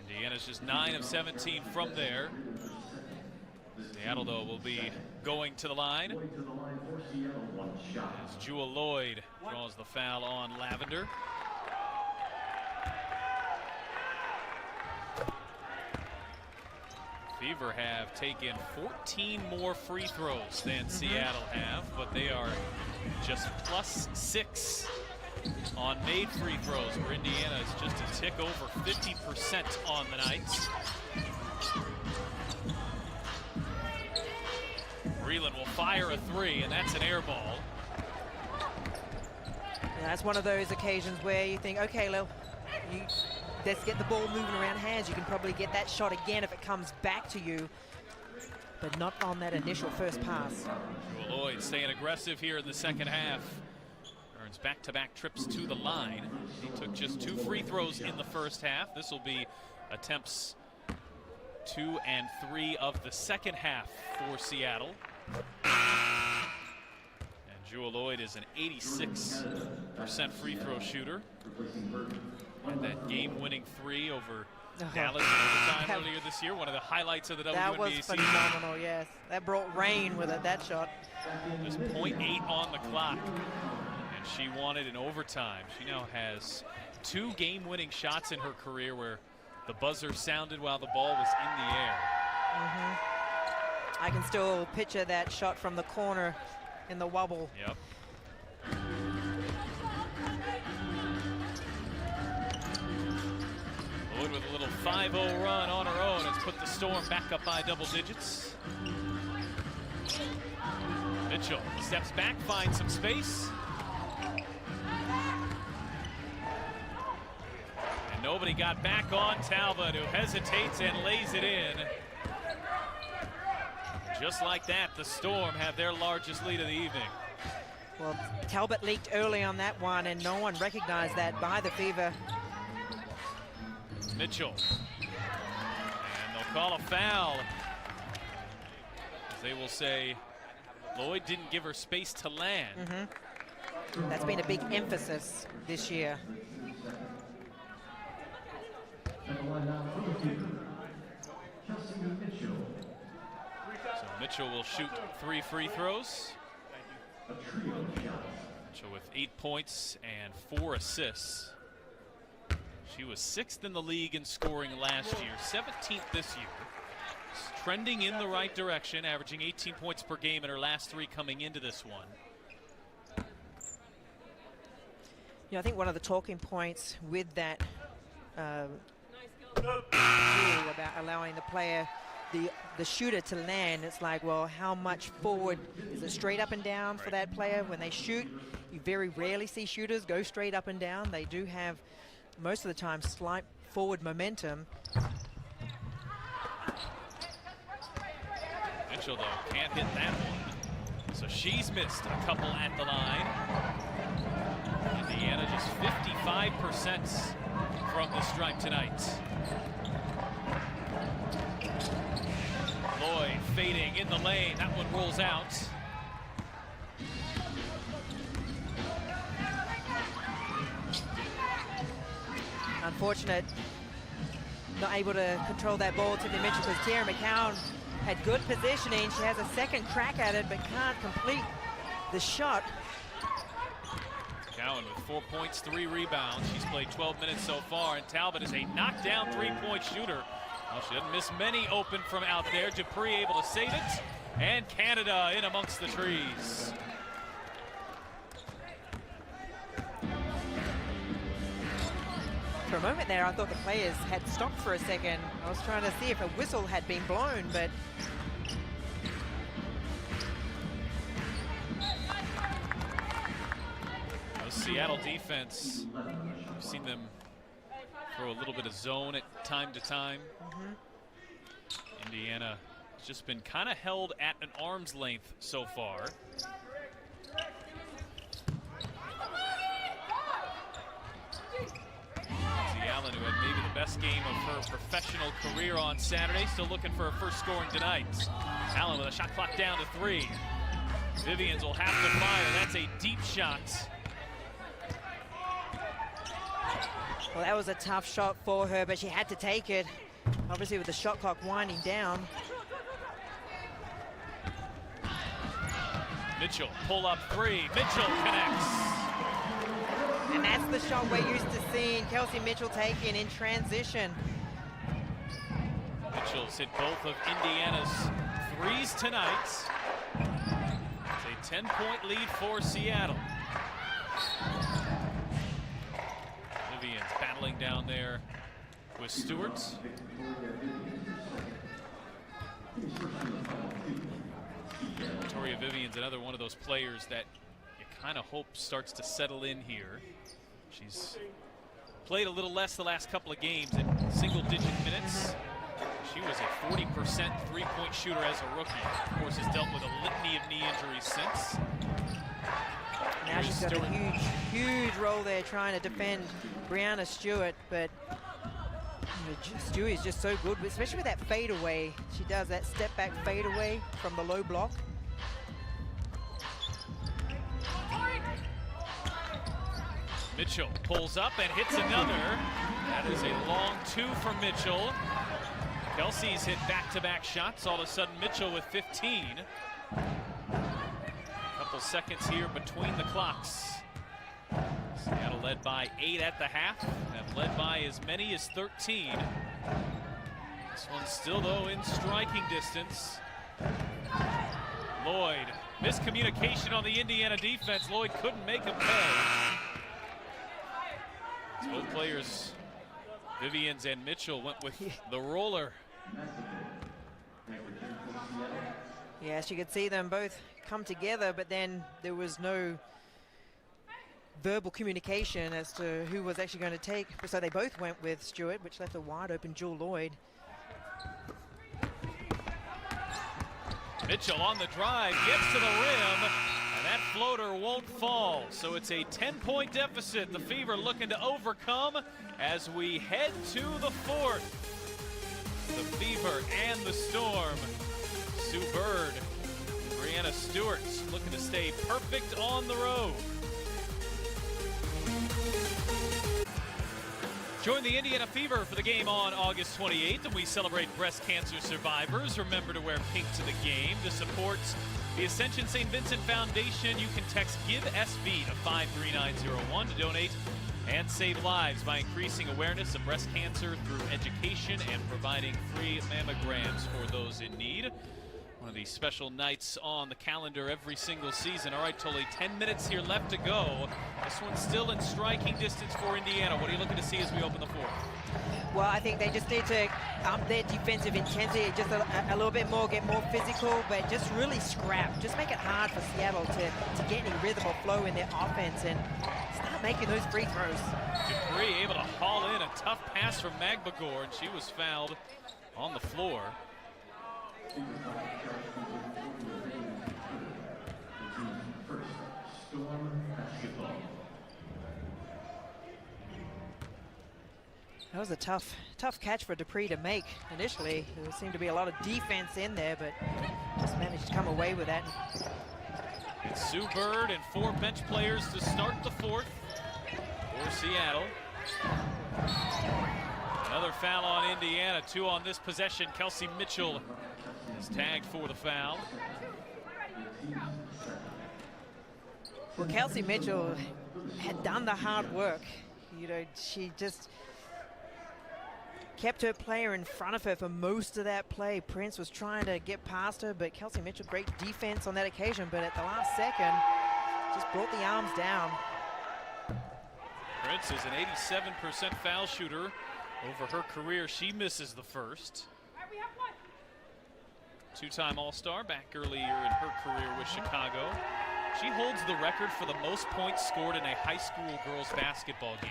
Indiana's just 9 of 17 from there. Seattle, though, will be going to the line as Jewel Lloyd draws the foul on Lavender. Fever have taken 14 more free throws than Seattle have, but they are just +6 on made free throws, where Indiana is just a tick over 50% on the night. Breland will fire a three, and that's an air ball. Yeah, that's one of those occasions where you think, okay, Lil, let's get the ball moving around hands. You can probably get that shot again if it comes back to you, but not on that initial first pass. Jewel Lloyd staying aggressive here in the second half. Earns back-to-back trips to the line. He took just 2 free throws in the first half. This will be attempts 2 and 3 of the second half for Seattle. And Jewel Lloyd is an 86% free throw shooter. And that game-winning 3 over Dallas in overtime earlier this year. One of the highlights of the WNBA That was season. phenomenal, yes. That brought rain with it, that shot. Just 0.8 on the clock. And she won it in overtime. She now has 2 game-winning shots in her career where the buzzer sounded while the ball was in the air. I can still picture that shot from the corner in the wobble. Yep. Lloyd with a little 5-0 run on her own has put the Storm back up by double digits. Mitchell steps back, finds some space. And nobody got back on Talbot, who hesitates and lays it in. Just like that, the Storm have their largest lead of the evening. Well, Talbot leaked early on that one, and no one recognized that by the Fever. Mitchell. And they'll call a foul. They will say Lloyd didn't give her space to land. That's been a big emphasis this year. So Mitchell will shoot 3 free throws. Mitchell with 8 points and 4 assists. She was 6th in the league in scoring last year, 17th this year. Trending in the right direction, averaging 18 points per game in her last 3 coming into this one. You know, I think one of the talking points with that rule about allowing the player, the shooter to land, it's like, well, how much forward? Is it straight up and down for that player? When they shoot, you very rarely see shooters go straight up and down. They do have, most of the time, slight forward momentum. Mitchell, though, can't hit that one. So she's missed a couple at the line. Indiana just 55% from the stripe tonight. Lloyd fading in the lane. That one rolls out. Unfortunate, not able to control that ball, Tiffany Mitchell, because Tierra McCown had good positioning. She has a second crack at it, but can't complete the shot. Cowan with 4 points, 3 rebounds. She's played 12 minutes so far, and Talbot is a knockdown 3-point shooter. Well, she doesn't miss many open from out there. Dupree able to save it, and Canada in amongst the trees. For a moment there, I thought the players had stopped for a second. I was trying to see if a whistle had been blown, but Seattle defense, we've seen them throw a little bit of zone at time to time. Indiana has just been kind of held at an arm's length so far. Allen, who had maybe the best game of her professional career on Saturday, still looking for her first scoring tonight. Allen with a shot clock down to 3. Vivians will have to fire. That's a deep shot. Well, that was a tough shot for her, but she had to take it. Obviously with the shot clock winding down. Mitchell, pull up 3. Mitchell connects. And that's the shot we're used to seeing Kelsey Mitchell taking in transition. Mitchell's hit both of Indiana's 3s tonight. It's a 10-point lead for Seattle. Vivians battling down there with Stewart. Victoria Vivians, another one of those players that you kind of hope starts to settle in here. She's played a little less the last couple of games in single-digit minutes. She was a 40% three-point shooter as a rookie. Of course, has dealt with a litany of knee injuries since. Now she's got a huge role there trying to defend Brianna Stewart, but Stewart is just so good, especially with that fadeaway. She does that step-back fadeaway from the low block. Mitchell pulls up and hits another. That is a long 2 for Mitchell. Kelsey's hit back-to-back shots. All of a sudden, Mitchell with 15. A couple seconds here between the clocks. Seattle led by 8 at the half, and led by as many as 13. This one's still, though, in striking distance. Lloyd, miscommunication on the Indiana defense. Lloyd couldn't make him pay. Both players, Vivians and Mitchell, went with the roller. Yes, you could see them both come together, but then there was no verbal communication as to who was actually going to take. So they both went with Stewart, which left a wide open Jewel Lloyd. Mitchell on the drive, gets to the rim. That floater won't fall, so it's a 10-point deficit. The Fever looking to overcome as we head to the 4th. The Fever and the Storm. Sue Bird, Brianna Stewart looking to stay perfect on the road. Join the Indiana Fever for the game on August 28th, and we celebrate breast cancer survivors. Remember to wear pink to the game to support the Ascension St. Vincent Foundation. You can text GIVE-SV to 53901 to donate and save lives by increasing awareness of breast cancer through education and providing free mammograms for those in need. One of these special nights on the calendar every single season. All right, Tully, 10 minutes here left to go. This one's still in striking distance for Indiana. What are you looking to see as we open the 4th? Well, I think they just need to up their defensive intensity just a little bit more, get more physical, but just really scrap. Just make it hard for Seattle to get any rhythm or flow in their offense and start making those free throws. Dupree able to haul in a tough pass from Magbagor, and she was fouled on the floor. That was a tough catch for Dupree to make initially. There seemed to be a lot of defense in there, but just managed to come away with that. It's Sue Bird and 4 bench players to start the 4th for Seattle. Another foul on Indiana, 2 on this possession. Kelsey Mitchell is tagged for the foul. Well, Kelsey Mitchell had done the hard work. You know, she just kept her player in front of her for most of that play. Prince was trying to get past her, but Kelsey Mitchell, great defense on that occasion, but at the last second, just brought the arms down. Prince is an 87% foul shooter over her career. She misses the first. 2-time All-Star back earlier in her career with Chicago. She holds the record for the most points scored in a high school girls basketball game,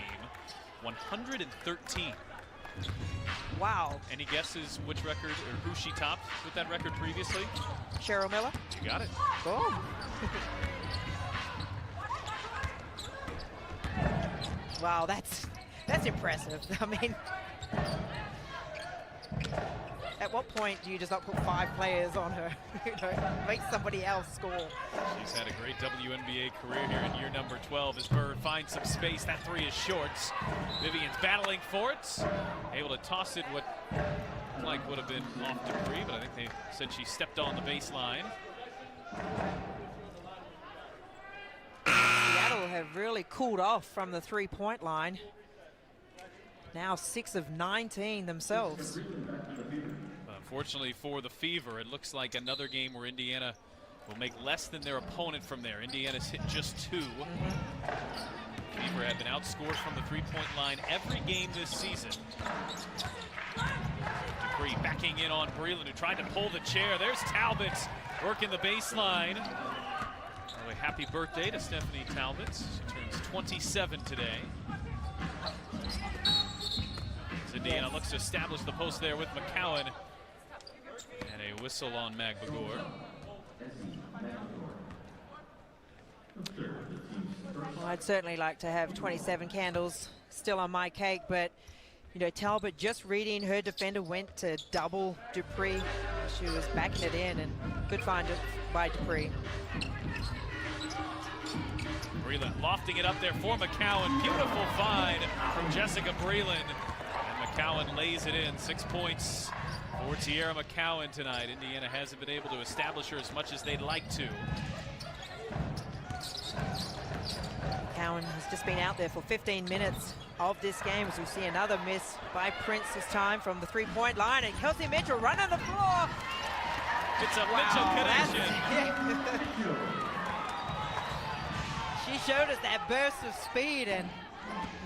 113. Wow. Any guesses which record or who she topped with that record previously? Cheryl Miller. You got it. Boom. Wow, that's impressive. I mean, at what point do you just not put 5 players on her? Make somebody else score. She's had a great WNBA career here in year number 12 as Bird finds some space. That 3 is short. Vivian's battling for it. Able to toss it what like would have been off Dupree, but I think they said she stepped on the baseline. Seattle have really cooled off from the 3-point line. Now 6 of 19 themselves. Unfortunately for the Fever, it looks like another game where Indiana will make less than their opponent from there. Indiana's hit just 2. Fever have been outscored from the 3-point line every game this season. Dupree backing in on Breland, who tried to pull the chair. There's Talbot working the baseline. Anyway, happy birthday to Stephanie Talbot. She turns 27 today. As Indiana looks to establish the post there with McCowan. And a whistle on Magbagor. Well, I'd certainly like to have 27 candles still on my cake, but you know, Talbot just reading her defender went to double Dupree. She was backing it in, and good find by Dupree. Breland lofting it up there for McCowan. Beautiful find from Jessica Breland. And McCowan lays it in. 6 points for Tierra McCowan tonight. Indiana hasn't been able to establish her as much as they'd like to. McCowan has just been out there for 15 minutes of this game as we see another miss by Prince this time from the 3-point line, and Kelsey Mitchell running the floor. It's a Mitchell connection. She showed us that burst of speed, and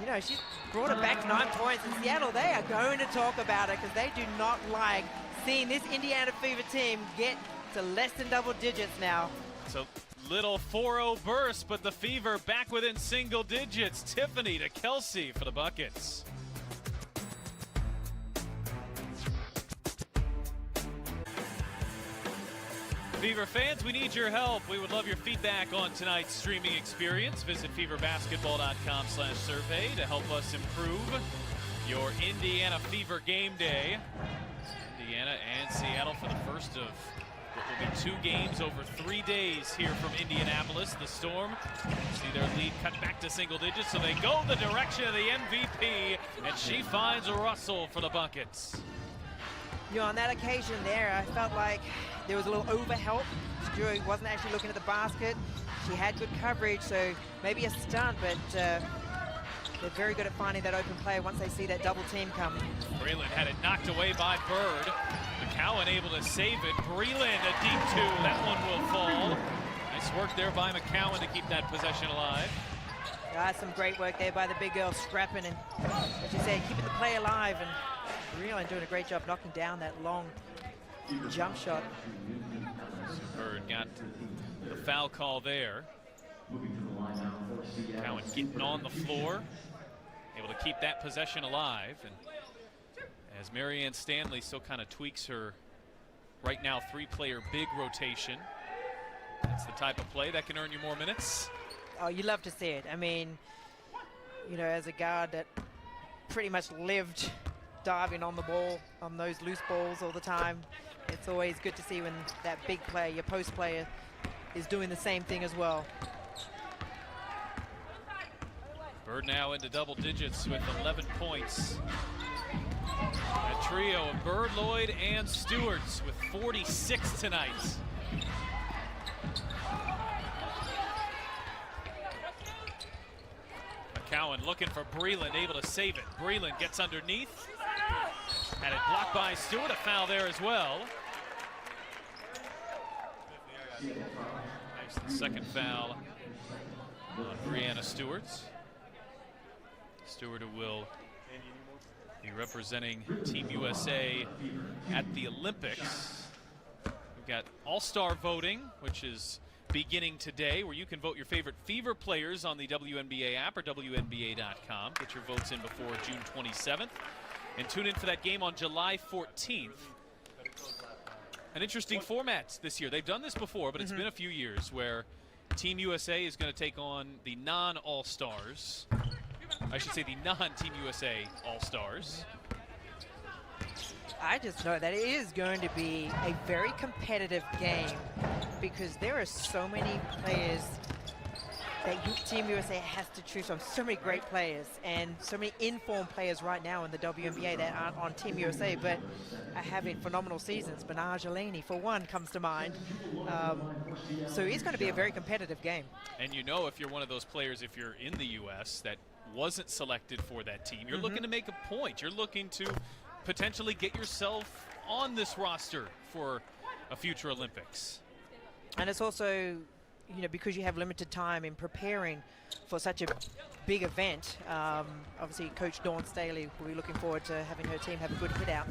you know, she brought it back to 9 points. In Seattle, they are going to talk about it because they do not like seeing this Indiana Fever team get to less than double digits now. So little 4-0 burst, but the Fever back within single digits. Tiffany to Kelsey for the buckets. Fever fans, we need your help. We would love your feedback on tonight's streaming experience. Visit feverbasketball.com/survey to help us improve your Indiana Fever game day. Indiana and Seattle for the first of what will be 2 games over 3 days here from Indianapolis. The Storm see their lead cut back to single digits, so they go the direction of the MVP, and she finds Russell for the buckets. You know, on that occasion there, I felt like there was a little overhelp. Stewart wasn't actually looking at the basket. She had good coverage, so maybe a stunt, but they're very good at finding that open player once they see that double team coming. Breland had it knocked away by Bird. McCowan able to save it. Breland a deep 2. That one will fall. Nice work there by McCowan to keep that possession alive. Some great work there by the big girl, scrapping and, as you said, keeping the play alive, and Breland doing a great job knocking down that long jump shot. Bird got the foul call there. Cowan getting on the floor, able to keep that possession alive. And as Marianne Stanley still kind of tweaks her right now 3-player big rotation, that's the type of play that can earn you more minutes. Oh, you love to see it. I mean, you know, as a guard that pretty much lived diving on the ball, on those loose balls all the time, it's always good to see when that big player, your post player, is doing the same thing as well. Bird now into double digits with 11 points. A trio of Bird, Lloyd, and Stewarts with 46 tonight. McCowan looking for Breland, able to save it. Breland gets underneath. Had it blocked by Stewart, a foul there as well. Nice, the second foul on Brianna Stewart. Stewart, who will be representing Team USA at the Olympics. We've got all-star voting, which is beginning today, where you can vote your favorite Fever players on the WNBA app or WNBA.com. Get your votes in before June 27th. And tune in for that game on July 14th. An interesting format this year. They've done this before, but it's been a few years, where Team USA is going to take on the non-All-Stars. I should say the non-Team USA All-Stars. I just know that it is going to be a very competitive game because there are so many players that Team USA has to choose from. So many great players and so many informed players right now in the WNBA that aren't on Team USA but are having phenomenal seasons. Minaj Eleni, for one, comes to mind. So it's going to be a very competitive game. And you know, if you're one of those players, if you're in the U.S. that wasn't selected for that team, you're looking to make a point. You're looking to potentially get yourself on this roster for a future Olympics. And it's also, you know, because you have limited time in preparing for such a big event. Obviously, Coach Dawn Staley will be looking forward to having her team have a good hit out.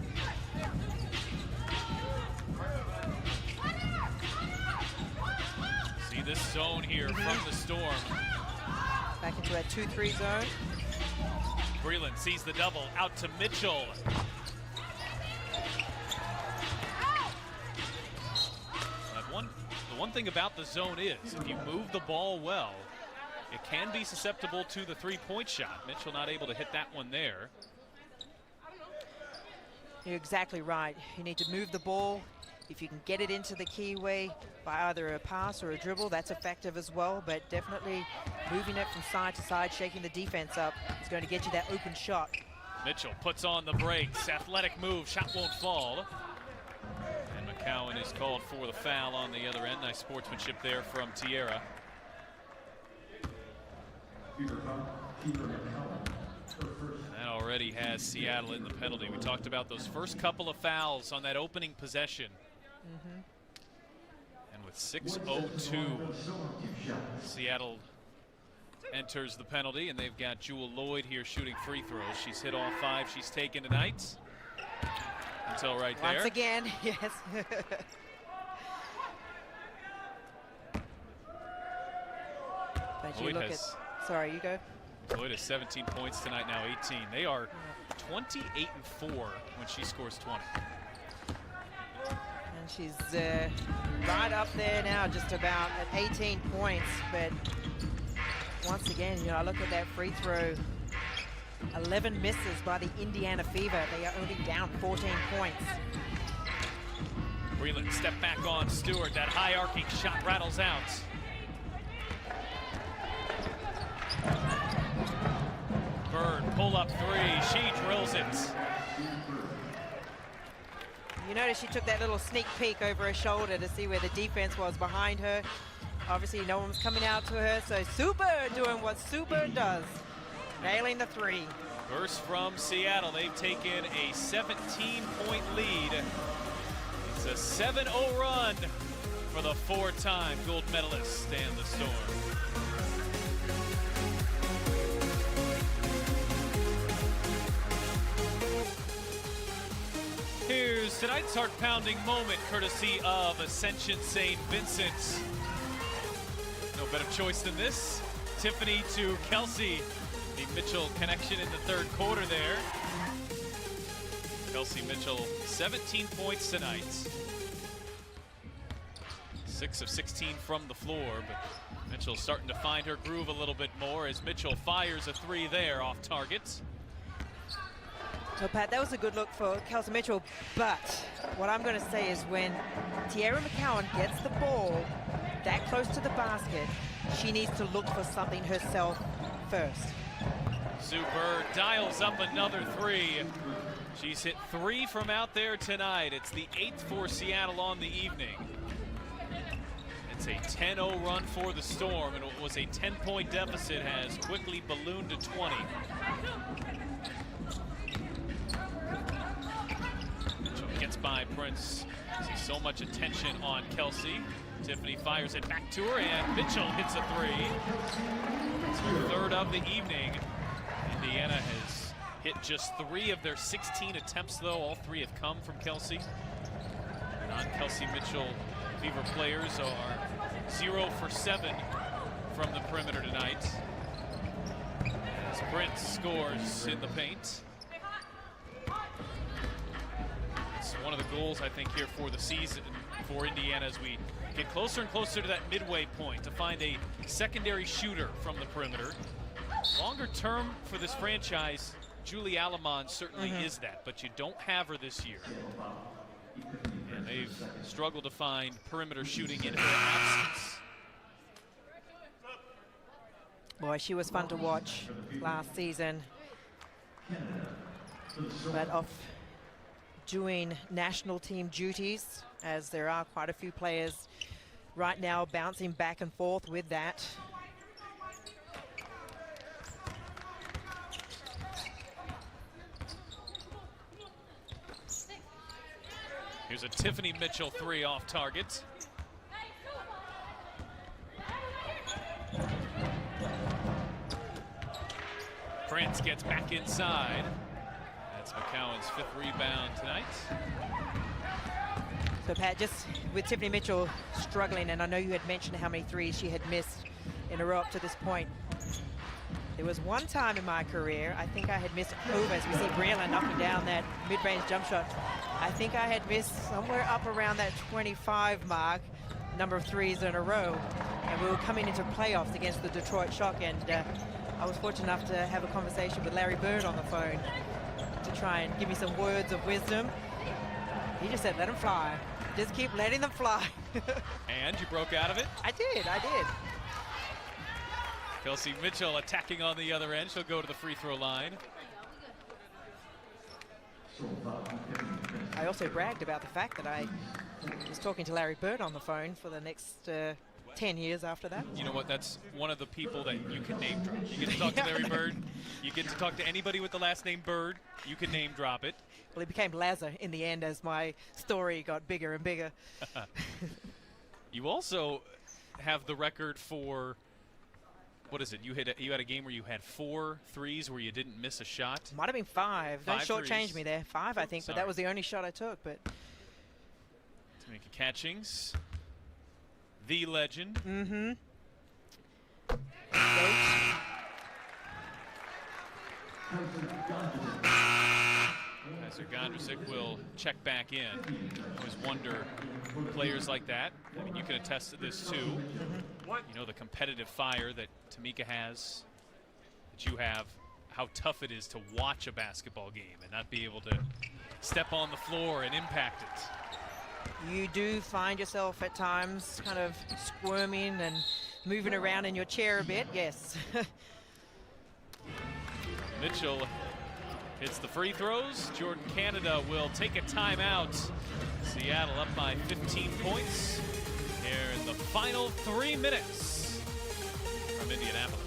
See this zone here from the Storm. Back into that 2-3 zone. Breland sees the double, out to Mitchell. The one thing about the zone is, if you move the ball well, it can be susceptible to the three-point shot. Mitchell not able to hit that one there. You're exactly right. You need to move the ball. If you can get it into the keyway by either a pass or a dribble, that's effective as well. But definitely moving it from side to side, shaking the defense up, is going to get you that open shot. Mitchell puts on the brakes. Athletic move. Shot won't fall. And McCowan is called for the foul on the other end. Nice sportsmanship there from Tierra. That already has Seattle in the penalty. We talked about those first couple of fouls on that opening possession. And with 6:02, Seattle enters the penalty, and they've got Jewell Loyd here shooting free throws. She's hit all 5 she's taken tonight. Until right there. Once again, yes. But you Loyd look at, sorry, you go. Loyd has 17 points tonight, now 18. They are 28-4 when she scores 20. And she's right up there now, just about at 18 points. But once again, you know, I look at that free throw. 11 misses by the Indiana Fever. They are only down 14 points. Breland step back on Stewart. That high arcing shot rattles out. Bird, pull up 3. She drills it. You notice she took that little sneak peek over her shoulder to see where the defense was behind her. Obviously, no one was coming out to her, so Super doing what Super does. Nailing the 3. Burst from Seattle. They've taken a 17-point lead. It's a 7-0 run for the 4-time gold medalist and the Storm. Here's tonight's heart-pounding moment, courtesy of Ascension St. Vincent. No better choice than this. Tiffany to Kelsey. The Mitchell connection in the third quarter there. Kelsey Mitchell, 17 points tonight. 6 of 16 from the floor, but Mitchell starting to find her groove a little bit more as Mitchell fires a 3 there off target. So, Pat, that was a good look for Kelsey Mitchell, but what I'm going to say is when Tierra McCowan gets the ball that close to the basket, she needs to look for something herself first. Sue Bird dials up another 3. She's hit 3 from out there tonight. It's the 8th for Seattle on the evening. It's a 10-0 run for the Storm, and what was a 10-point deficit has quickly ballooned to 20. Mitchell gets by Prince. See so much attention on Kelsey. Tiffany fires it back to her, and Mitchell hits a 3. It's her 3rd of the evening. Indiana has hit just 3 of their 16 attempts, though. All 3 have come from Kelsey. Non-Kelsey Mitchell Fever players are 0 for 7 from the perimeter tonight. As Prince scores in the paint. It's one of the goals, I think, here for the season for Indiana as we get closer and closer to that midway point to find a secondary shooter from the perimeter. Longer term for this franchise, Julie Alamon certainly is that, but you don't have her this year. And they've struggled to find perimeter shooting in her absence. Boy, she was fun to watch last season. But off doing national team duties, as there are quite a few players right now bouncing back and forth with that. Here's a Tiffany Mitchell 3 off target. Prince gets back inside. That's McCowan's 5th rebound tonight. So Pat, just with Tiffany Mitchell struggling, and I know you had mentioned how many threes she had missed in a row up to this point. There was one time in my career, I think I had missed over, as we see Breland knocking down that mid-range jump shot. I think I had missed somewhere up around that 25 mark, number of threes in a row. And we were coming into playoffs against the Detroit Shock, and I was fortunate enough to have a conversation with Larry Bird on the phone to try and give me some words of wisdom. He just said, let them fly. Just keep letting them fly. And you broke out of it? I did. Kelsey Mitchell attacking on the other end. She'll go to the free throw line. I also bragged about the fact that I was talking to Larry Bird on the phone for the next 10 years after that. You know what? That's one of the people that you can name drop. You get to talk to Larry Bird. You get to talk to anybody with the last name Bird. You can name drop it. Well, it became Lazar in the end as my story got bigger and bigger. You also have the record for, what is it? You had a game where you had 4 threes where you didn't miss a shot. Might have been 5. Don't shortchange me there. 5, I think, Sorry. but that was the only shot I took. But Tamika Catchings, the legend. Professor Gondresic will check back in. I always wonder, players like that, I mean, you can attest to this too. You know, the competitive fire that Tamika has, that you have, how tough it is to watch a basketball game and not be able to step on the floor and impact it. you do find yourself at times kind of squirming and moving around in your chair a bit, yes. Mitchell hits the free throws. Jordan Canada will take a timeout. Seattle up by 15 points here in the final 3 minutes from Indianapolis.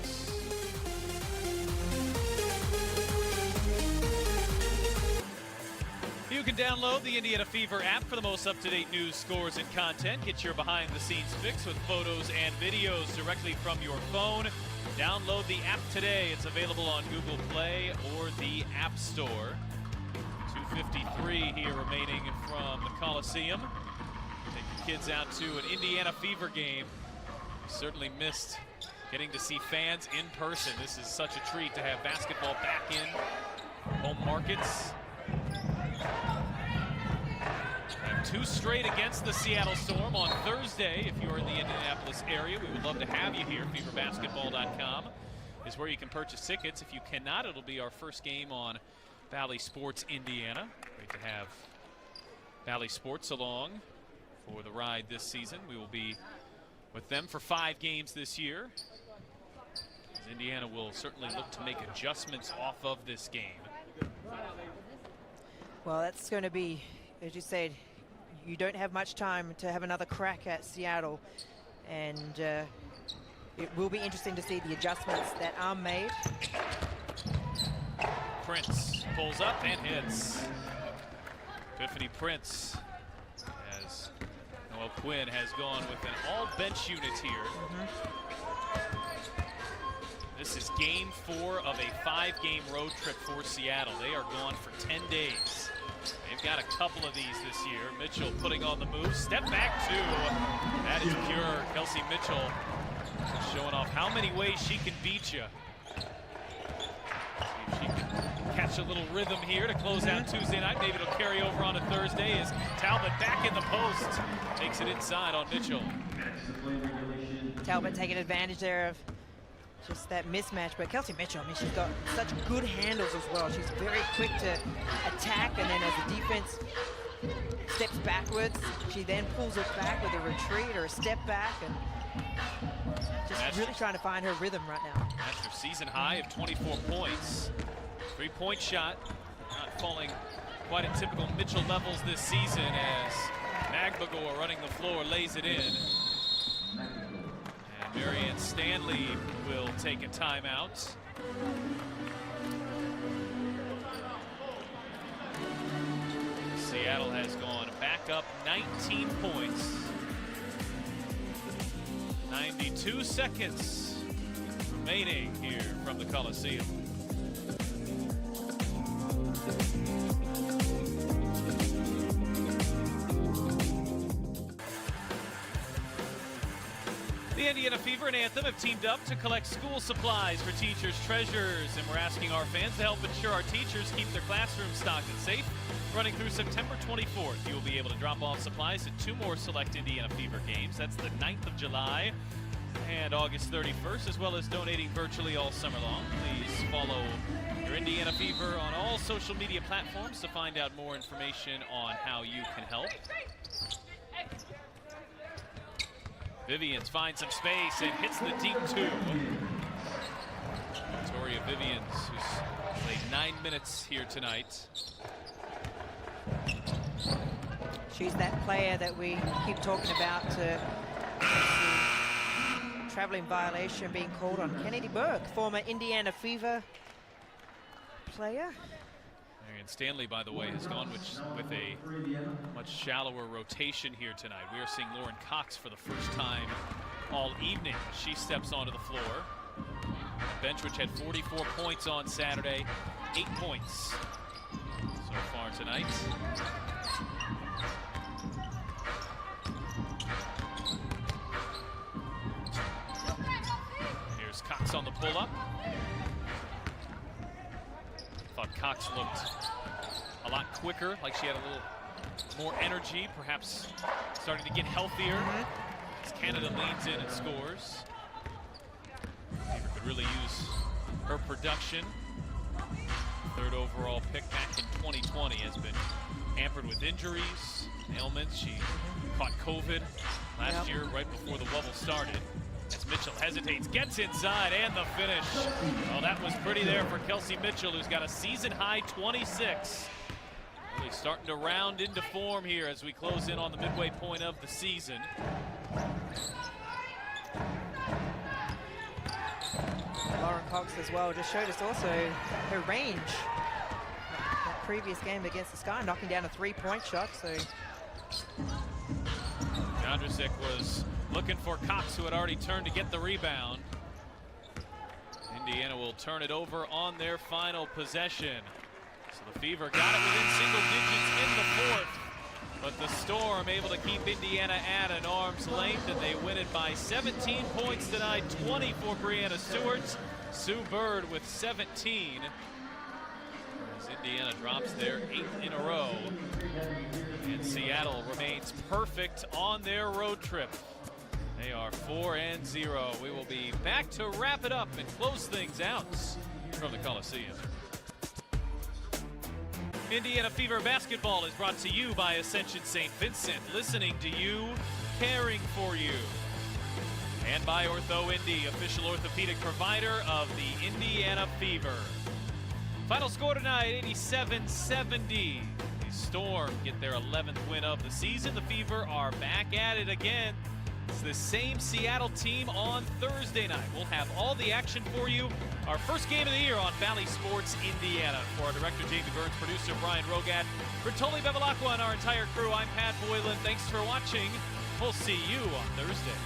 You can download the Indiana Fever app for the most up-to-date news, scores, and content. Get your behind-the-scenes fix with photos and videos directly from your phone. Download the app today. It's available on Google Play or the App Store. 2:53 here remaining from the Coliseum. Take your kids out to an Indiana Fever game. We certainly missed getting to see fans in person. This is such a treat to have basketball back in home markets. And 2 straight against the Seattle Storm on Thursday. If you're in the Indianapolis area, we would love to have you here. FeverBasketball.com is where you can purchase tickets. If you cannot, it'll be our first game on Valley Sports Indiana. Great to have Valley Sports along for the ride this season. We will be with them for 5 games this year. As Indiana will certainly look to make adjustments off of this game. Well, that's going to be, as you said, you don't have much time to have another crack at Seattle, and it will be interesting to see the adjustments that are made. Prince pulls up and hits. Tiffany Prince, as Noel Quinn has gone with an all-bench unit here. This is game 4 of a 5-game road trip for Seattle. They are gone for 10 days. They've got a couple of these this year. Mitchell putting on the move. Step back two. That is pure. Kelsey Mitchell showing off how many ways she can beat you. See if she can catch a little rhythm here to close out Tuesday night. Maybe it'll carry over on a Thursday as Talbot back in the post. Takes it inside on Mitchell. Talbot taking advantage there of just that mismatch, but Kelsey Mitchell, I mean, she's got such good handles as well. She's very quick to attack, and then as the defense steps backwards, she then pulls it back with a retreat or a step back, and just really trying to find her rhythm right now. That's her season high of 24 points. 3-point shot, not falling quite at typical Mitchell levels this season as Magbagor running the floor lays it in. Marianne Stanley will take a timeout. Seattle has gone back up 19 points. 92 seconds remaining here from the Coliseum. The Indiana Fever and Anthem have teamed up to collect school supplies for teachers' treasures, and we're asking our fans to help ensure our teachers keep their classrooms stocked and safe. Running through September 24th, you will be able to drop off supplies at 2 more select Indiana Fever games. That's the 9th of July and August 31st, as well as donating virtually all summer long. Please follow your Indiana Fever on all social media platforms to find out more information on how you can help. Vivians finds some space and hits the deep 2. Victoria Vivians, who's played 9 minutes here tonight. She's that player that we keep talking about to traveling violation being called on Kennedy Burke, former Indiana Fever player. Marianne Stanley, by the way, has gone with a much shallower rotation here tonight. We are seeing Lauren Cox for the first time all evening. She steps onto the floor. Bench, which had 44 points on Saturday, 8 points so far tonight. Here's Cox on the pull-up. Thought Cox looked a lot quicker, like she had a little more energy, perhaps starting to get healthier as Canada leans in and scores. Fever could really use her production. 3rd overall pick back in 2020 has been hampered with injuries, ailments. She caught COVID last year right before the bubble started. As Mitchell hesitates, gets inside, and the finish. Oh, that was pretty there for Kelsey Mitchell, who's got a season-high 26. Really starting to round into form here as we close in on the midway point of the season. Lauren Cox as well just showed us also her range. That previous game against the Sky, knocking down a 3-point shot. So Jondrasek was looking for Cox, who had already turned to get the rebound. Indiana will turn it over on their final possession. So the Fever got it within single digits in the 4th. But the Storm able to keep Indiana at an arm's length, and they win it by 17 points tonight. 20 for Brianna Stewart. Sue Bird with 17. As Indiana drops their 8th in a row. And Seattle remains perfect on their road trip. They are 4-0. We will be back to wrap it up and close things out from the Coliseum. Indiana Fever basketball is brought to you by Ascension St. Vincent, listening to you, caring for you. And by Ortho Indy, official orthopedic provider of the Indiana Fever. Final score tonight, 87-70. The Storm get their 11th win of the season. The Fever are back at it again. It's the same Seattle team on Thursday night. We'll have all the action for you. Our first game of the year on Valley Sports Indiana. For our director, Jamie Burns, producer, Brian Rogat, for Toli Bevilacqua and our entire crew, I'm Pat Boylan. Thanks for watching. We'll see you on Thursday.